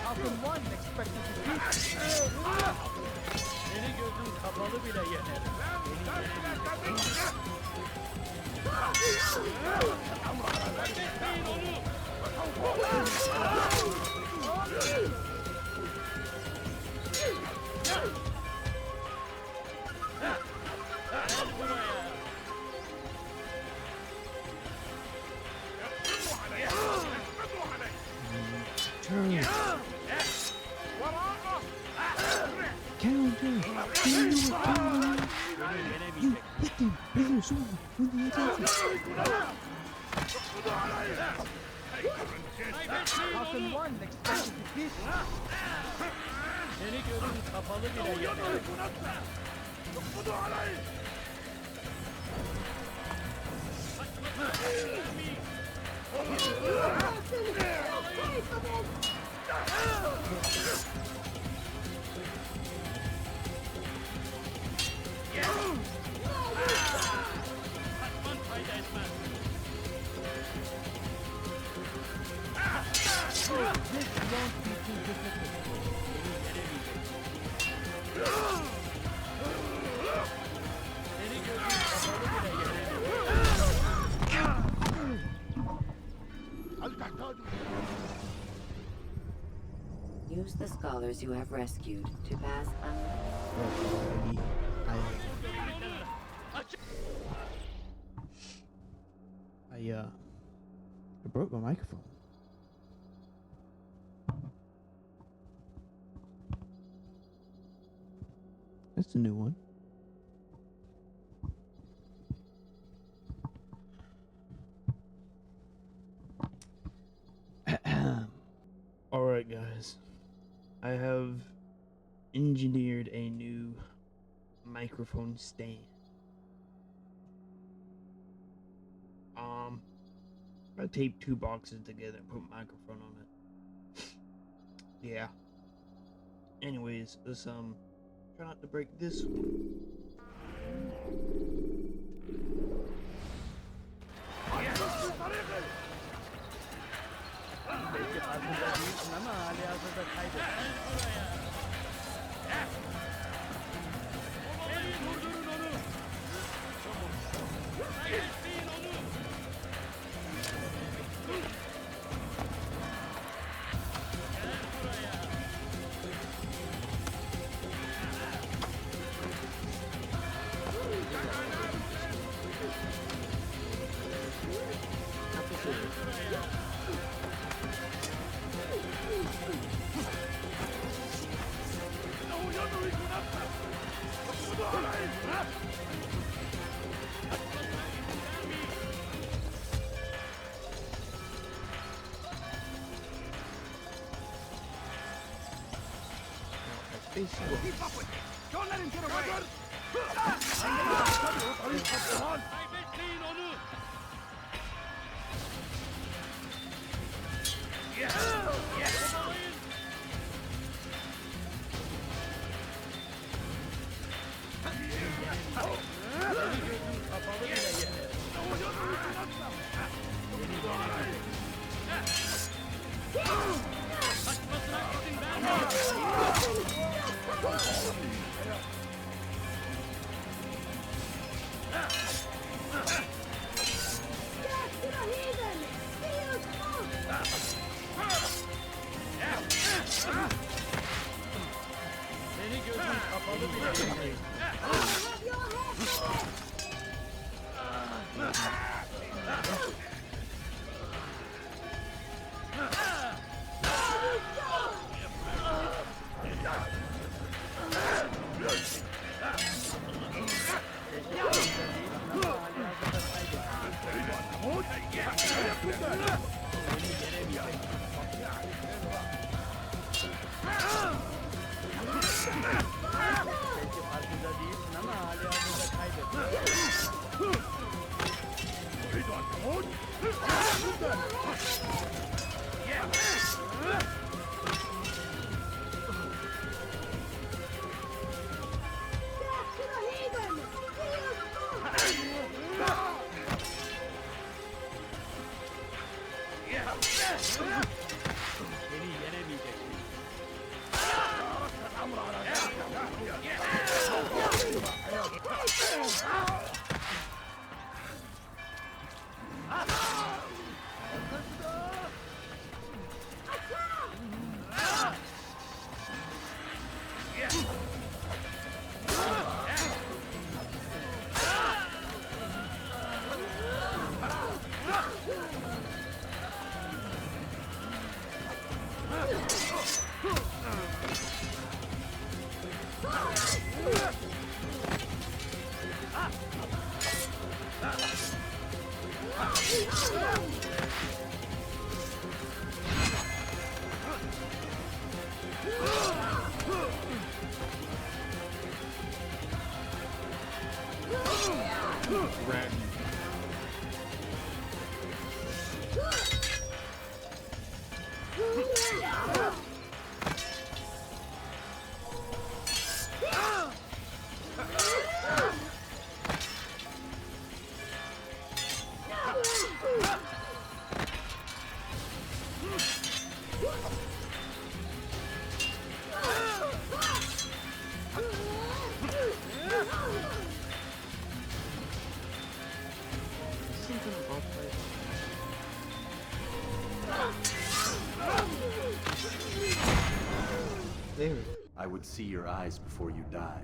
Falcon 1 expected to beat. Beni gözün kapalı bile yener. Counter! You hit them with your sword when they attack you. Falcon 1 expected to beat. Beni gözün kapalı bile yener. Use the scholars you have rescued to pass I broke my microphone. That's a new one. Alright guys, I have engineered a new microphone stand. I taped 2 boxes together and put a microphone on it. Yeah. Anyways, let's try not to break this one. Belki farkında değilsin ama hali hazırda kaybettin. Durdurun onu. Kaybetmeyin onu. Gel buraya. Keep up with me! Don't let him get away! I would see your eyes before you die.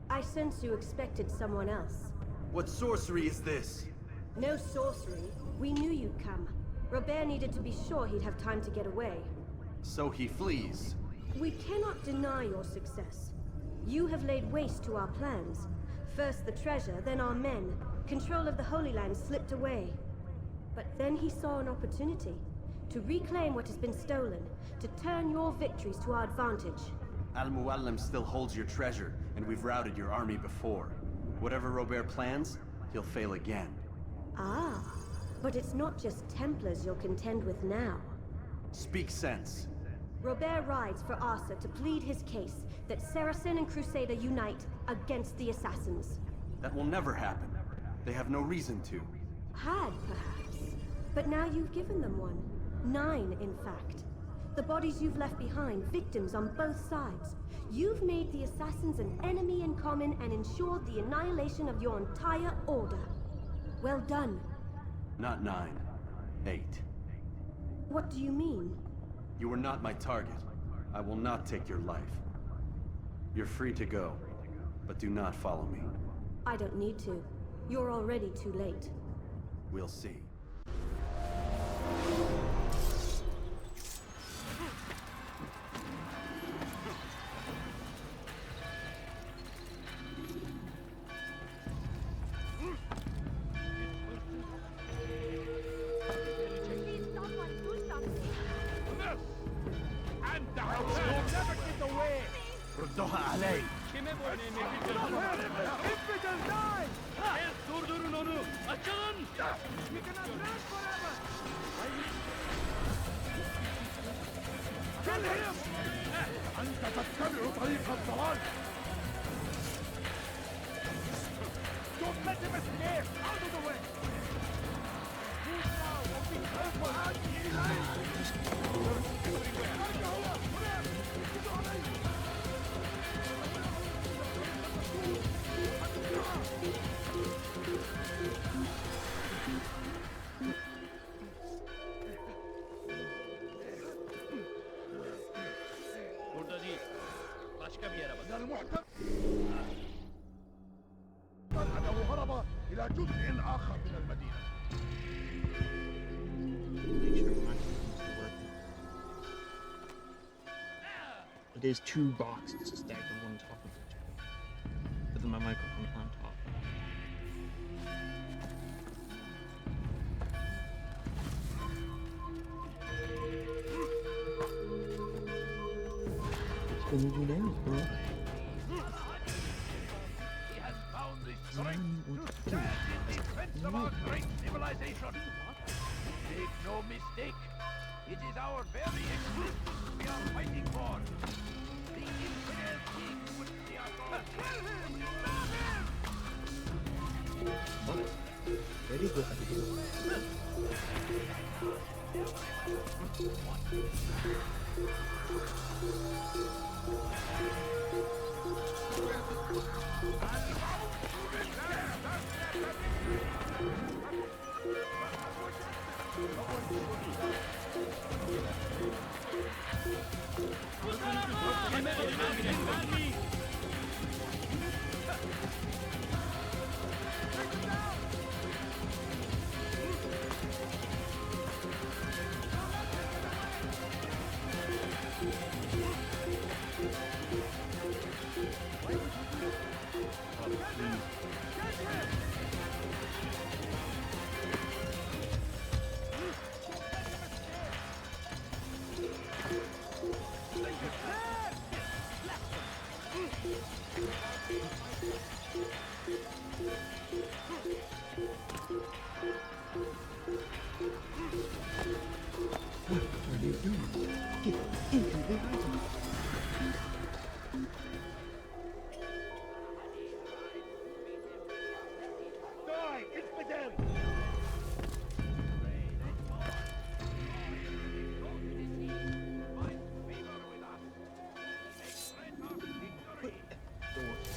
I sense you expected someone else. What sorcery is this? No sorcery. We knew you'd come. Robert needed to be sure he'd have time to get away. So he flees. We cannot deny your success. You have laid waste to our plans. First the treasure, then our men. Control of the Holy Land slipped away. But then he saw an opportunity to reclaim what has been stolen, to turn your victories to our advantage. Al-Mualim still holds your treasure, and we've routed your army before. Whatever Robert plans, he'll fail again. Ah, but it's not just Templars you'll contend with now. Speak sense. Robert rides for Arsa to plead his case that Saracen and Crusader unite against the Assassins. That will never happen. They have no reason to. Had, perhaps. But now you've given them one. 9, in fact. The bodies you've left behind, victims on both sides. You've made the Assassins an enemy in common and ensured the annihilation of your entire order. Well done. Not 9. 8. What do you mean? You are not my target. I will not take your life. You're free to go, but do not follow me. I don't need to. You're already too late. We'll see. Don't let him escape! Out of the way! Move now, or be careful how Burada değil. Başka bir yere bak. المحتمل أنه هرب إلى جزء آخر من المدينة. Make sure my microphone's still working. It is 2 boxes stacked on top of each other. But then my microphone on top. What do you do now, bro? he has found the strength to stand in defense of our great civilization. Make no mistake, it is our very existence we are fighting for. The Infidel King would see us all. Kill him! Stop him! Very good. What are you doing? Get into the item. Die, Infidel!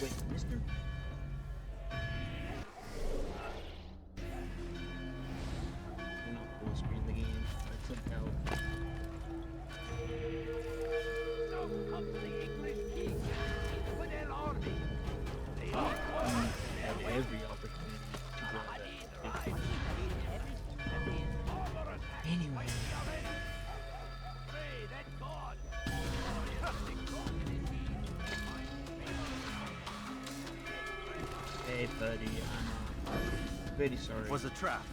Wait, mister? You're not full screen the game. I clicked out. Now comes the English king and his Infidel army. They are Have every opportunity to grab that. Anyway. Pray that God. Hey, buddy, I'm very sorry. It was a trap.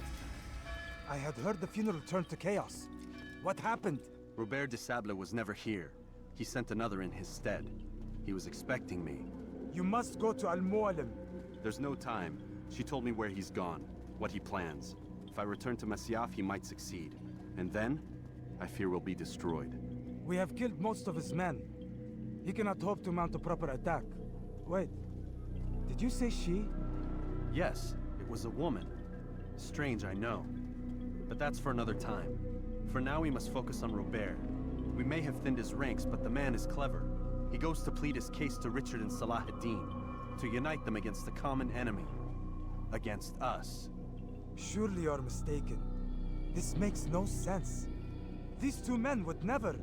I had heard the funeral turned to chaos. What happened? Robert de Sable was never here. He sent another in his stead. He was expecting me. You must go to Al-Mualim. There's no time. She told me where he's gone, what he plans. If I return to Masyaf, he might succeed. And then, I fear we'll be destroyed. We have killed most of his men. He cannot hope to mount a proper attack. Wait, did you say she? Yes, it was a woman. Strange, I know. But that's for another time. For now, we must focus on Robert. We may have thinned his ranks, but the man is clever. He goes to plead his case to Richard and Salah ad-Din, to unite them against the common enemy. Against us. Surely you're mistaken. This makes no sense. These two men would never...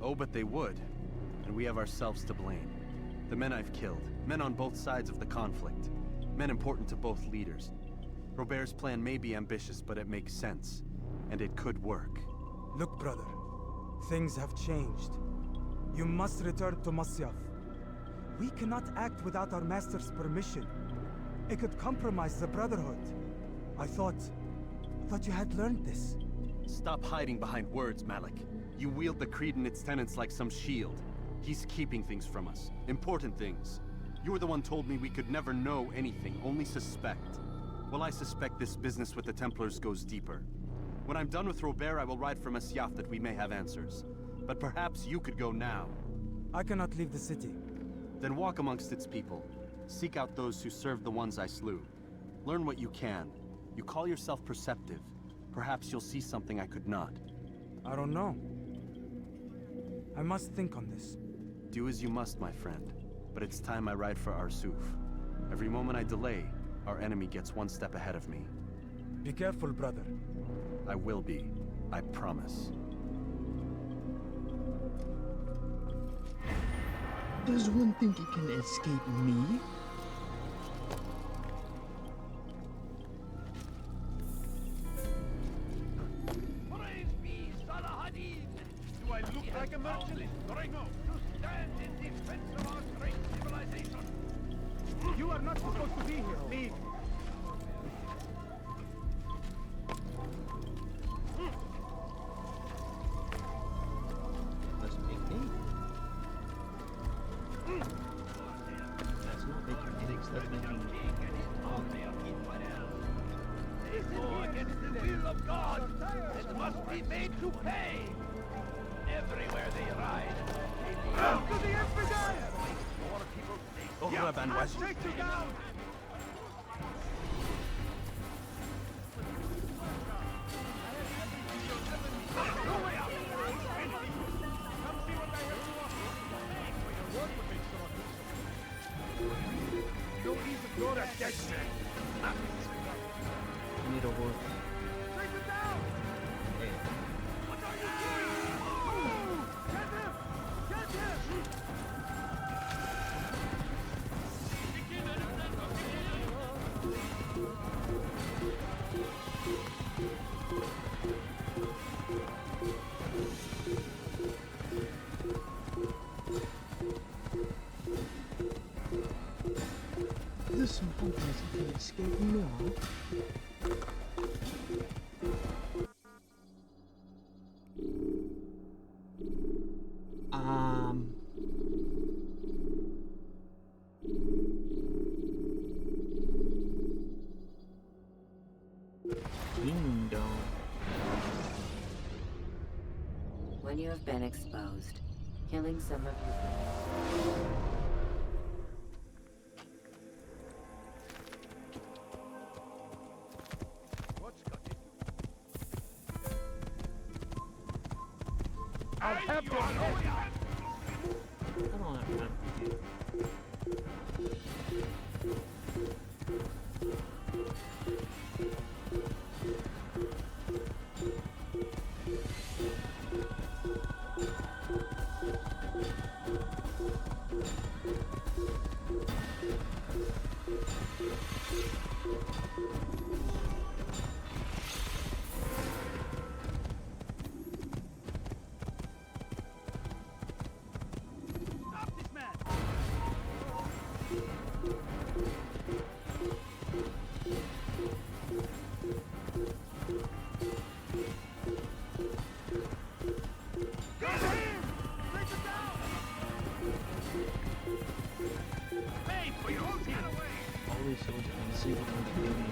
Oh, but they would. And we have ourselves to blame. The men I've killed, men on both sides of the conflict. Men important to both leaders. Robert's plan may be ambitious, but it makes sense. And it could work. Look, brother. Things have changed. You must return to Masyaf. We cannot act without our master's permission. It could compromise the Brotherhood. I thought you had learned this. Stop hiding behind words, Malik. You wield the creed and its tenets like some shield. He's keeping things from us. Important things. You were the one told me we could never know anything, only suspect. Well, I suspect this business with the Templars goes deeper. When I'm done with Robert, I will ride for Masyaf that we may have answers. But perhaps you could go now. I cannot leave the city. Then walk amongst its people. Seek out those who served the ones I slew. Learn what you can. You call yourself perceptive. Perhaps you'll see something I could not. I don't know. I must think on this. Do as you must, my friend. But it's time I ride for Arsuf. Every moment I delay, our enemy gets one step ahead of me. Be careful, brother. I will be. I promise. Does one think it can escape me? Praise be Salahadin! Do I look like a merchant? No. To stand in defense of our great civilization! You are not supposed to be here. Leave. Let's make me. That's not making eggs, that's making They go against the will of God and must be made to pay! Everywhere they ride, To the infidel! more people think. Take you down! I need a horse. Take him down! Hey. What are you doing? Get him! Get him! This one can escape now. Kingdom. When you have been exposed, killing some of your I'll have your head! I don't have time for you. Stop this man! Get him! Take him down! Pay for your own get away! All these soldiers can see what I'm doing.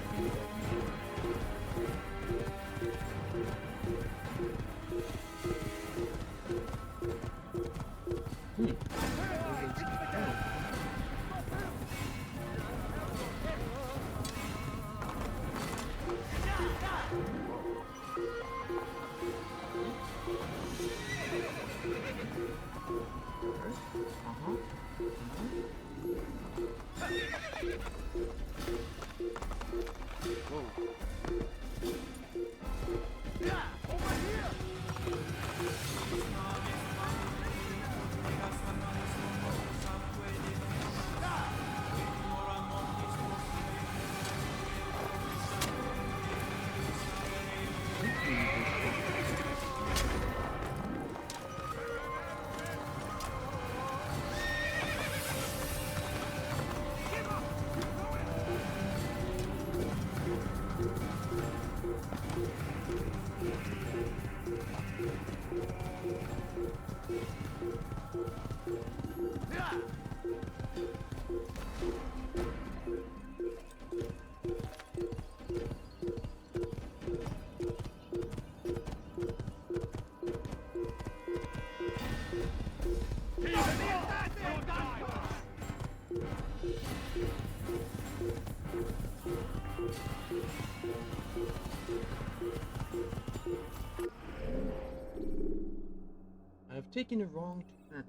taking a wrong turn.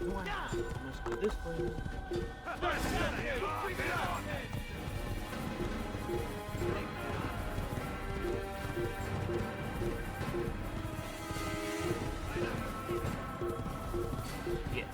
No, I must go this way. Yeah.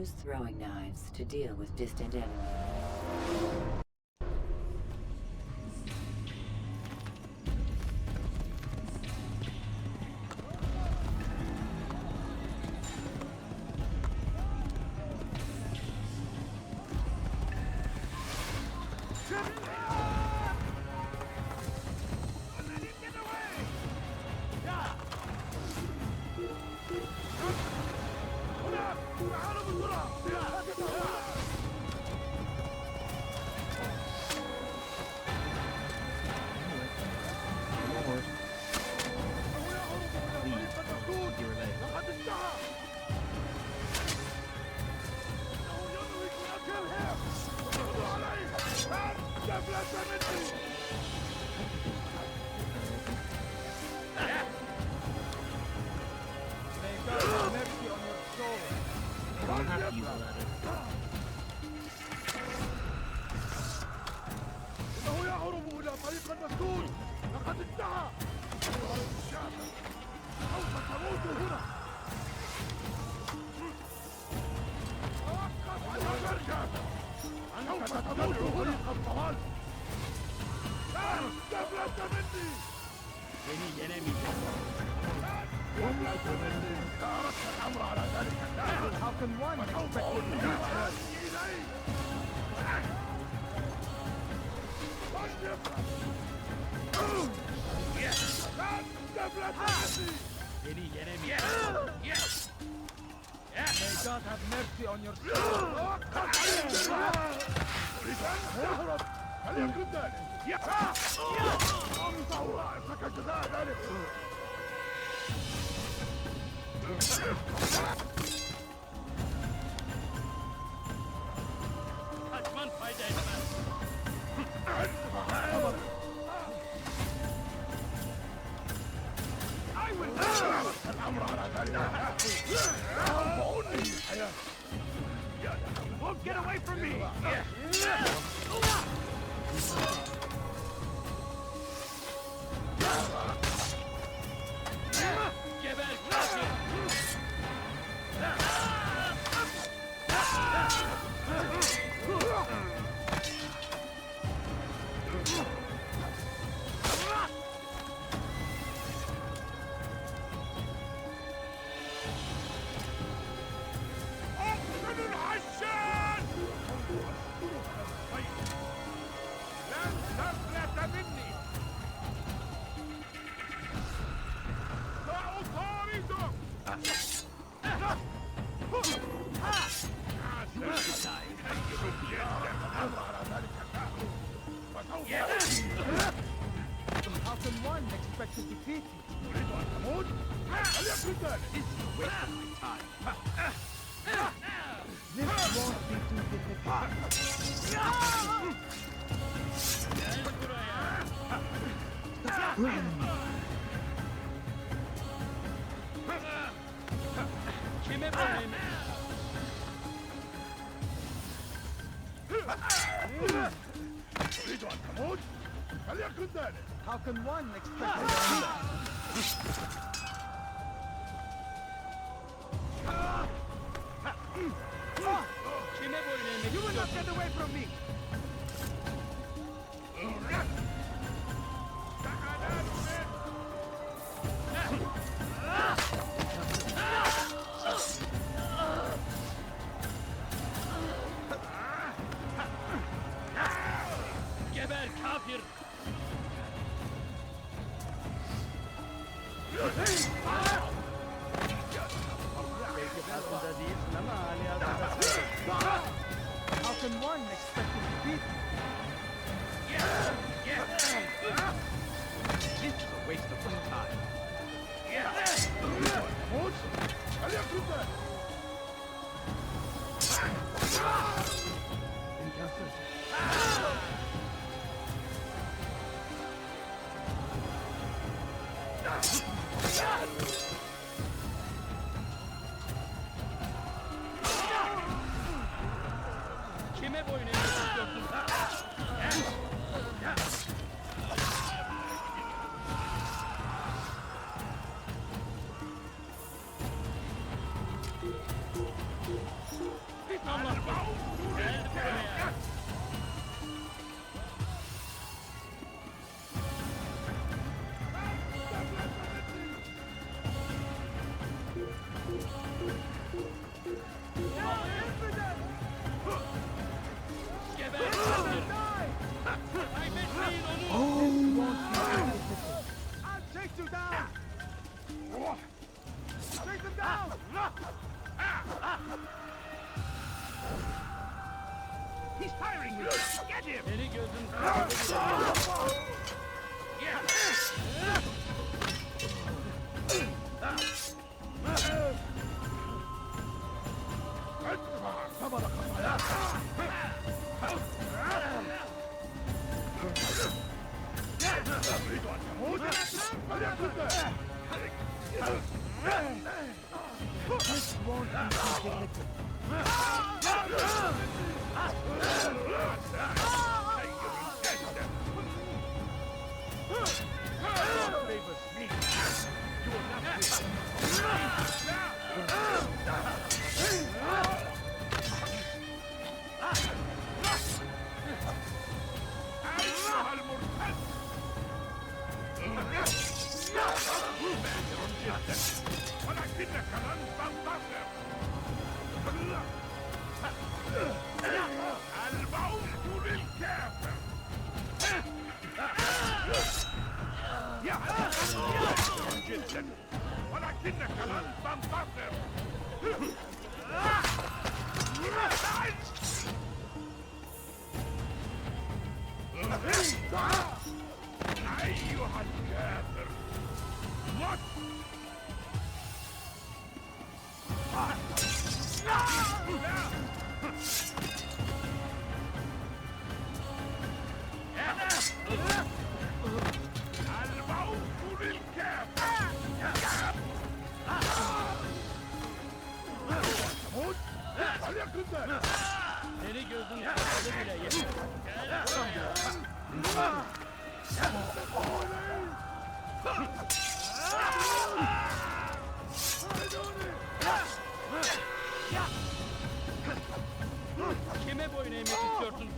Use throwing knives to deal with distant enemies. How can one expect Any enemy? Yes. May God have mercy on your Won't get away from me! How can one expect to defeat you? This is a waste of my time. This won't be too How can one expect You will not get away from me! Aslında değilsin ama hali hazırda. How can one expect to beat me? This is a waste of my time. Kime boyun eğmek istiyorsun? Allah! Gel buraya! I'll take you down! Take them down! He's firing you! Get him! Seni gözüm This won't be أيها الكافر مت الموت للكافر Seni gözüm kapalı bile yeter. Gel buraya. Kime boyun eğmek istiyorsun?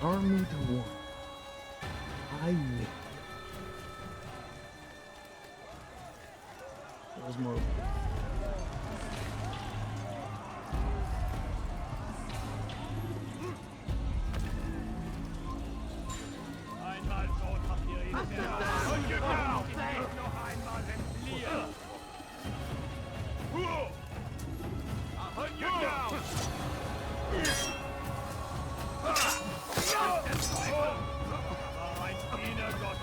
Army to one. I win. That was more. Einmal schon habt ihr ihn und genau, noch einmal entfliehen. Und genau. Ein Dienergott.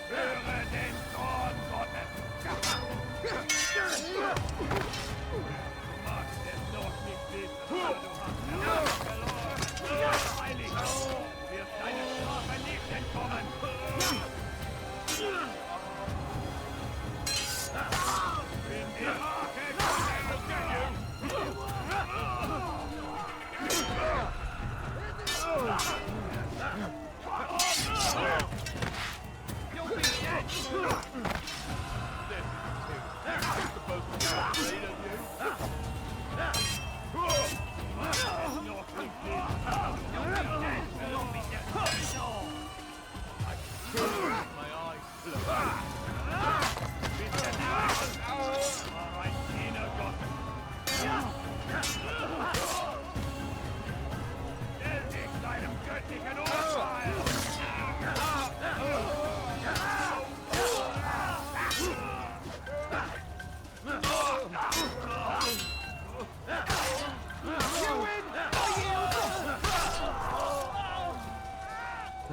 Höre den Zorn Gottes. Du magst es noch nicht wissen, aber du hast verloren. Heilig, du wirst deine Strafe nicht entkommen. In die Rache You'll be dead!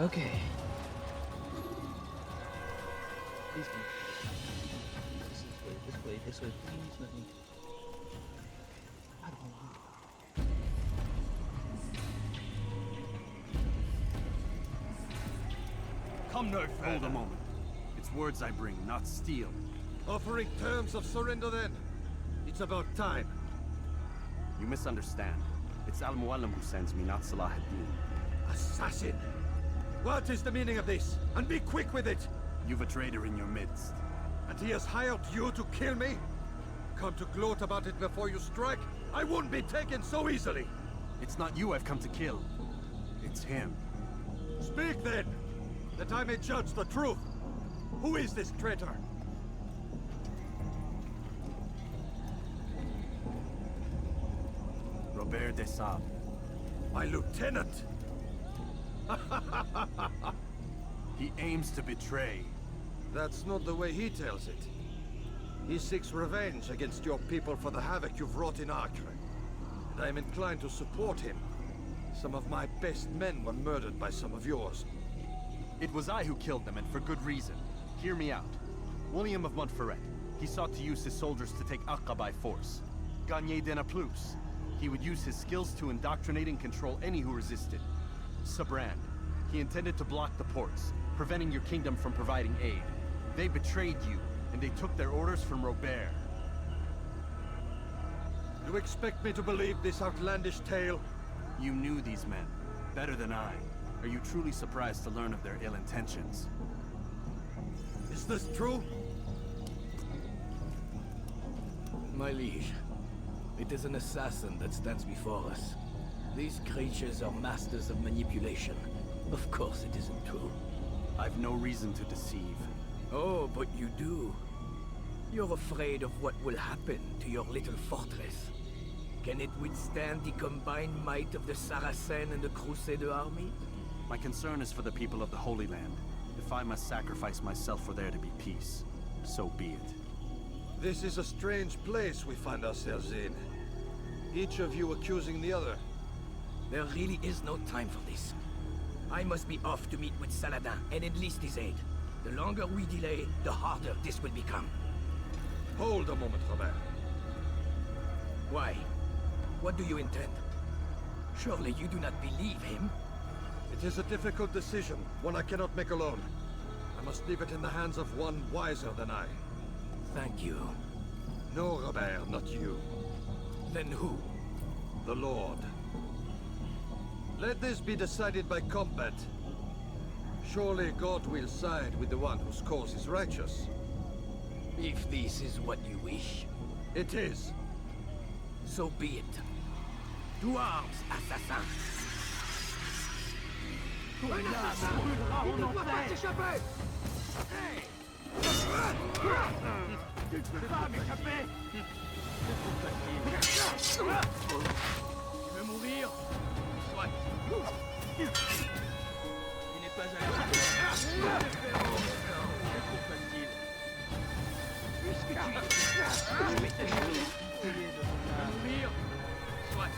Okay. Please go. This way, please let me. I don't know. Come no further. Hold a moment. It's words I bring, not steel. Offering terms of surrender then. It's about time. You misunderstand. It's Al-Mualim who sends me, not Salah ad-Din. Assassin! What is the meaning of this? And be quick with it! You've a traitor in your midst. And he has hired you to kill me? Come to gloat about it before you strike? I won't be taken so easily! It's not you I've come to kill. It's him. Speak then! That I may judge the truth! Who is this traitor? Robert de Sable. My lieutenant! He aims to betray. That's not the way he tells it. He seeks revenge against your people for the havoc you've wrought in Acre. And I am inclined to support him. Some of my best men were murdered by some of yours. It was I who killed them, and for good reason. Hear me out. William of Montferrat. He sought to use his soldiers to take Acre by force. Gagné de Naplouse. He would use his skills to indoctrinate and control any who resisted. Sabran. He intended to block the ports, preventing your kingdom from providing aid. They betrayed you, and they took their orders from Robert. You expect me to believe this outlandish tale? You knew these men, better than I. Are you truly surprised to learn of their ill intentions? Is this true? My liege, it is an assassin that stands before us. These creatures are masters of manipulation. Of course it isn't true. I've no reason to deceive. Oh, but you do. You're afraid of what will happen to your little fortress. Can it withstand the combined might of the Saracen and the Crusader army? My concern is for the people of the Holy Land. If I must sacrifice myself for there to be peace, so be it. This is a strange place we find ourselves in. Each of you accusing the other. There really is no time for this. I must be off to meet with Saladin and enlist his aid. The longer we delay, the harder this will become. Hold a moment, Robert. Why? What do you intend? Surely you do not believe him? It is a difficult decision, one I cannot make alone. I must leave it in the hands of one wiser than I. Thank you. No, Robert, not you. Then who? The Lord. Let this be decided by combat. Surely God will side with the one whose cause is righteous. If this is what you wish. It is. So be it. To arms, assassin! On doit pas s'échapper! Tu ne peux pas m'échapper! Tu veux mourir? Soit. Il n'est pas à la c'est trop facile. Puisque tu je vais t'achever. Tu veux mourir? Soit.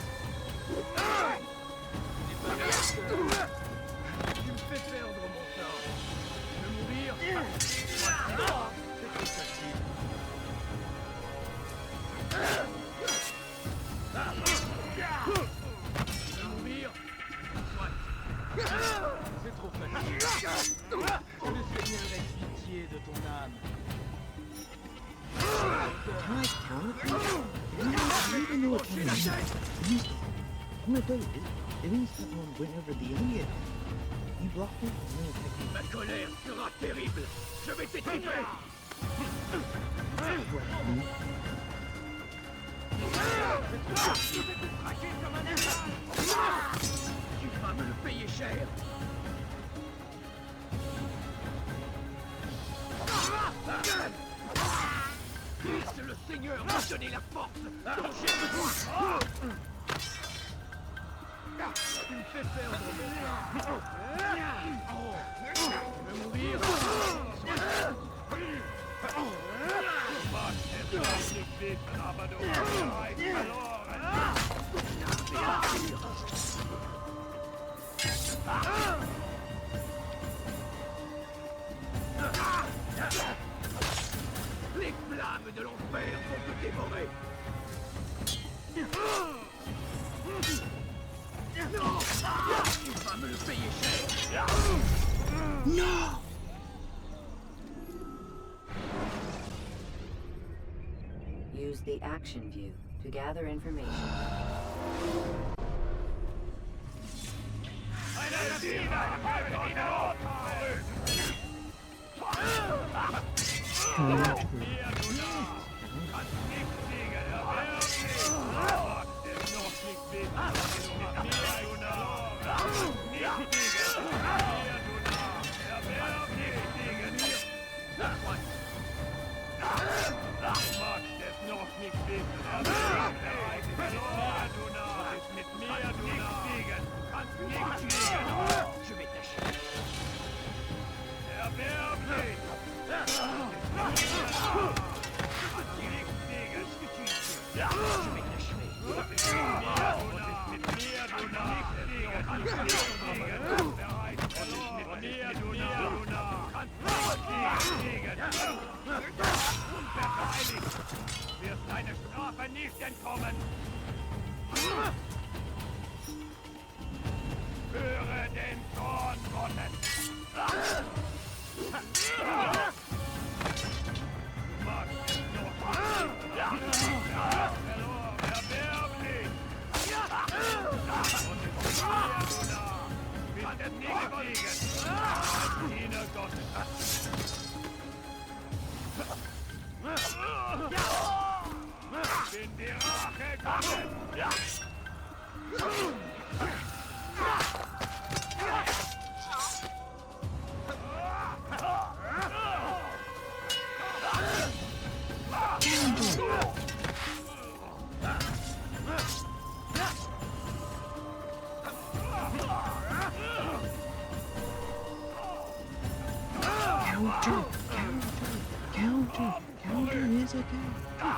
Tu n'es pas là. Tu me fais perdre mon temps. Tu veux mourir? Soit. C'est trop facile. C'est trop facile. Je ne saignerai pitié de ton âme. I'm gonna tell you, it means that whenever the idiot you blocked it, Ma colère sera terrible. Je vais t'étriper. Tu vas me le payer cher. Puisse le Seigneur me donner la force dont j'ai besoin. Tu me fais perdre mon temps. Je vais mourir. Les flammes de l'enfer vont te dévorer. Non! Tu vas me le payer cher. Non! Use the action view to gather information. Je vais t'achever. Wirst deine Strafe nicht entkommen! Höre den Zorn Gottes! Du magst es noch nicht! Erbärmlich! Und es ist mir, hat es nie gewonnen! Als Diener Gottes! Ich bin die Rache Gottes! Counter is a counter.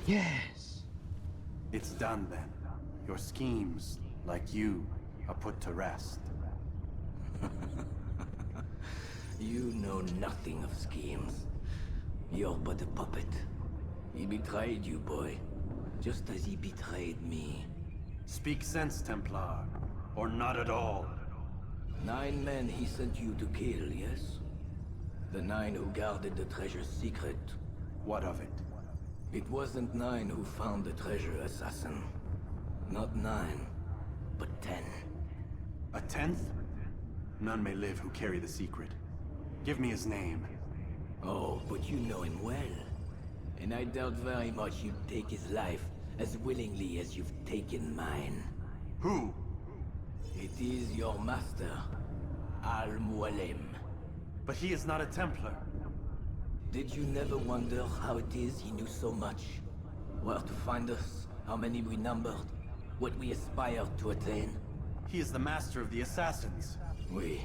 Yes! It's done then. Your schemes, like you, are put to rest. You know nothing of schemes. You're but a puppet. He betrayed you, boy. Just as he betrayed me. Speak sense, Templar. Or not at all. 9 men he sent you to kill, yes? The 9 who guarded the treasure's secret. What of it? It wasn't 9 who found the treasure, assassin. Not 9, but 10. A 10th? None may live who carry the secret. Give me his name. Oh, but you know him well. And I doubt very much you'd take his life as willingly as you've taken mine. Who? It is your master, Al-Mualim. But he is not a Templar. Did you never wonder how it is he knew so much? Where to find us, how many we numbered, what we aspired to attain? He is the master of the assassins. Oui,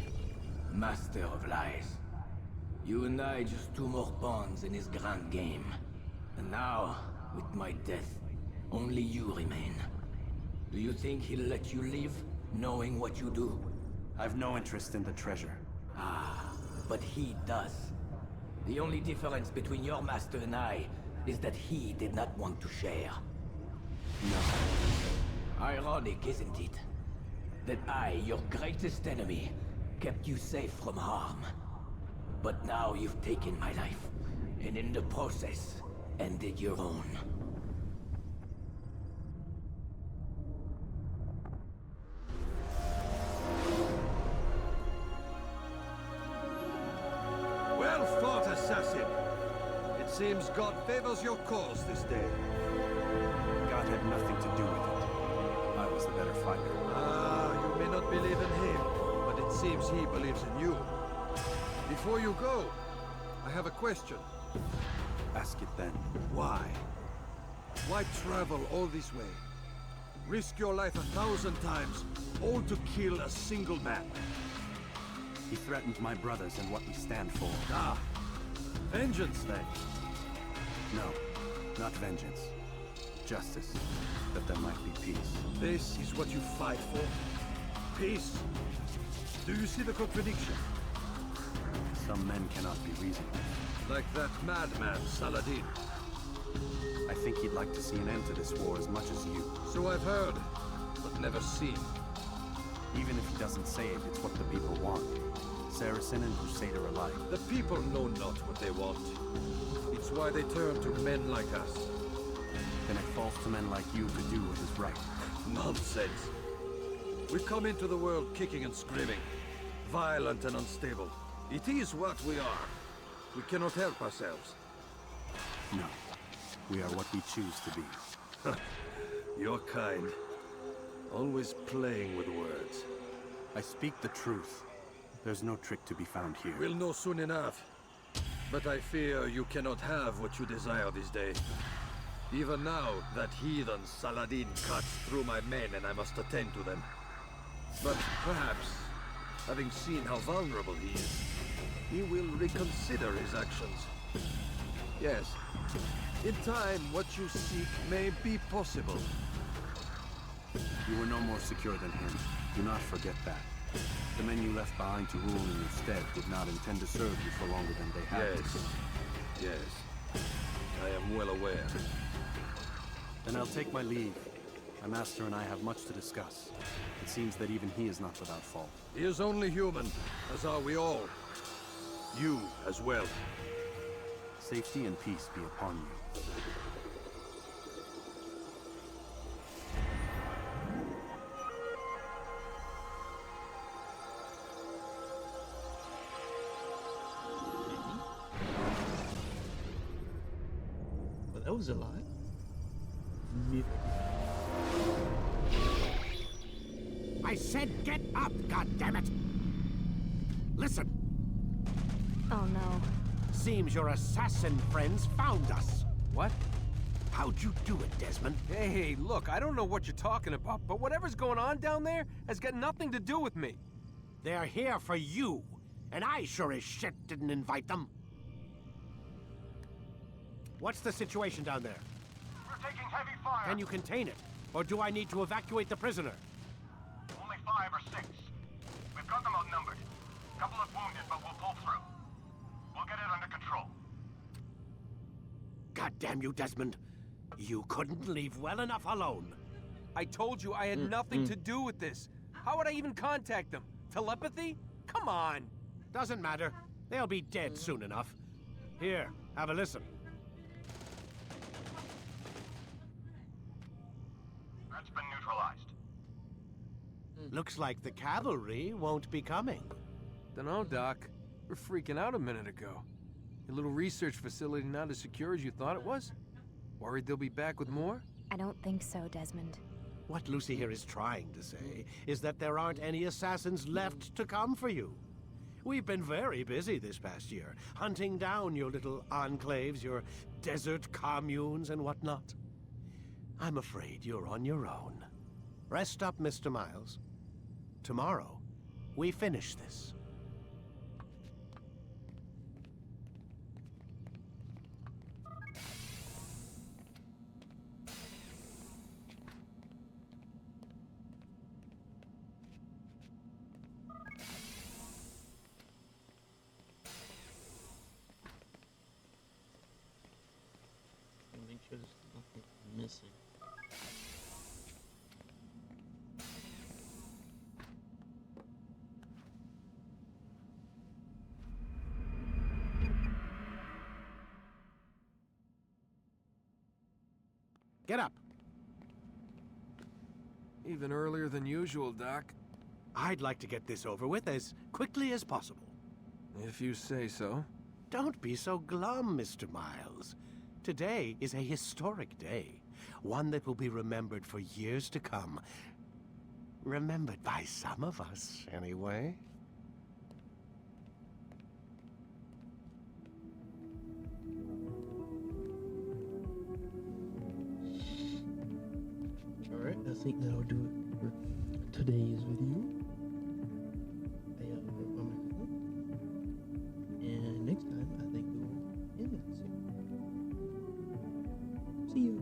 master of lies. You and I just 2 more pawns in his grand game. And now, with my death, only you remain. Do you think he'll let you live, knowing what you do? I've no interest in the treasure. Ah, but he does. The only difference between your master and I is that he did not want to share. No. Ironic, isn't it? That I, your greatest enemy, kept you safe from harm. But now you've taken my life, and in the process, ended your own. Well fought, assassin. It seems God favors your cause this day. God had nothing to do with it. I was the better fighter. Ah, you may not believe in him, but it seems he believes in you. Before you go, I have a question. Ask it then. Why? Why travel all this way? Risk your life 1,000 times, all to kill a single man. He threatened my brothers and what we stand for. Ah, vengeance then? No, not vengeance. Justice, that there might be peace. This is what you fight for? Peace? Do you see the contradiction? Some men cannot be reasonable. Like that madman, Saladin. I think he'd like to see an end to this war as much as you. So I've heard, but never seen. Even if he doesn't say it, it's what the people want. Saracen and Crusader alike. The people know not what they want. It's why they turn to men like us. Then it falls to men like you to do what is right. Nonsense. We come into the world kicking and screaming. Violent and unstable. It is what we are. We cannot help ourselves. No. We are what we choose to be. Your kind. Always playing with words. I speak the truth. There's no trick to be found here. We'll know soon enough. But I fear you cannot have what you desire this day. Even now, that heathen Saladin cuts through my men and I must attend to them. But perhaps, having seen how vulnerable he is, he will reconsider his actions. Yes, in time, what you seek may be possible. You were no more secure than him. Do not forget that. The men you left behind to rule in your stead did not intend to serve you for longer than they had to. Yes. I am well aware. Then I'll take my leave. My master and I have much to discuss. It seems that even he is not without fault. He is only human, as are we all. You as well. Safety and peace be upon you. But that was a lie. I said get up, goddammit! Listen. Oh no. Seems your assassin friends found us. What? How'd you do it, Desmond? Hey, look, I don't know what you're talking about, but whatever's going on down there has got nothing to do with me. They're here for you, and I sure as shit didn't invite them. What's the situation down there? We're taking heavy fire. Can you contain it? Or do I need to evacuate the prisoner? Only 5 or 6. We've got them outnumbered. Couple of wounded, but we'll pull through. We'll get it under control. God damn you, Desmond. You couldn't leave well enough alone. I told you I had nothing to do with this. How would I even contact them? Telepathy? Come on. Doesn't matter. They'll be dead soon enough. Here, have a listen. Threat's been neutralized. Looks like the cavalry won't be coming. Dunno, Doc. We're freaking out a minute ago. Your little research facility not as secure as you thought it was? Worried they'll be back with more? I don't think so, Desmond. What Lucy here is trying to say is that there aren't any assassins left to come for you. We've been very busy this past year, hunting down your little enclaves, your desert communes and whatnot. I'm afraid you're on your own. Rest up, Mr. Miles. Tomorrow, we finish this. Make sure there's nothing missing. Get up. Even earlier than usual, Doc. I'd like to get this over with as quickly as possible. If you say so. Don't be so glum, Mr. Miles. Today is a historic day, one that will be remembered for years to come. Remembered by some of us, anyway. Alright, I think that'll do it for today's video. I broke my microphone. And next time, I think we'll end it. See you.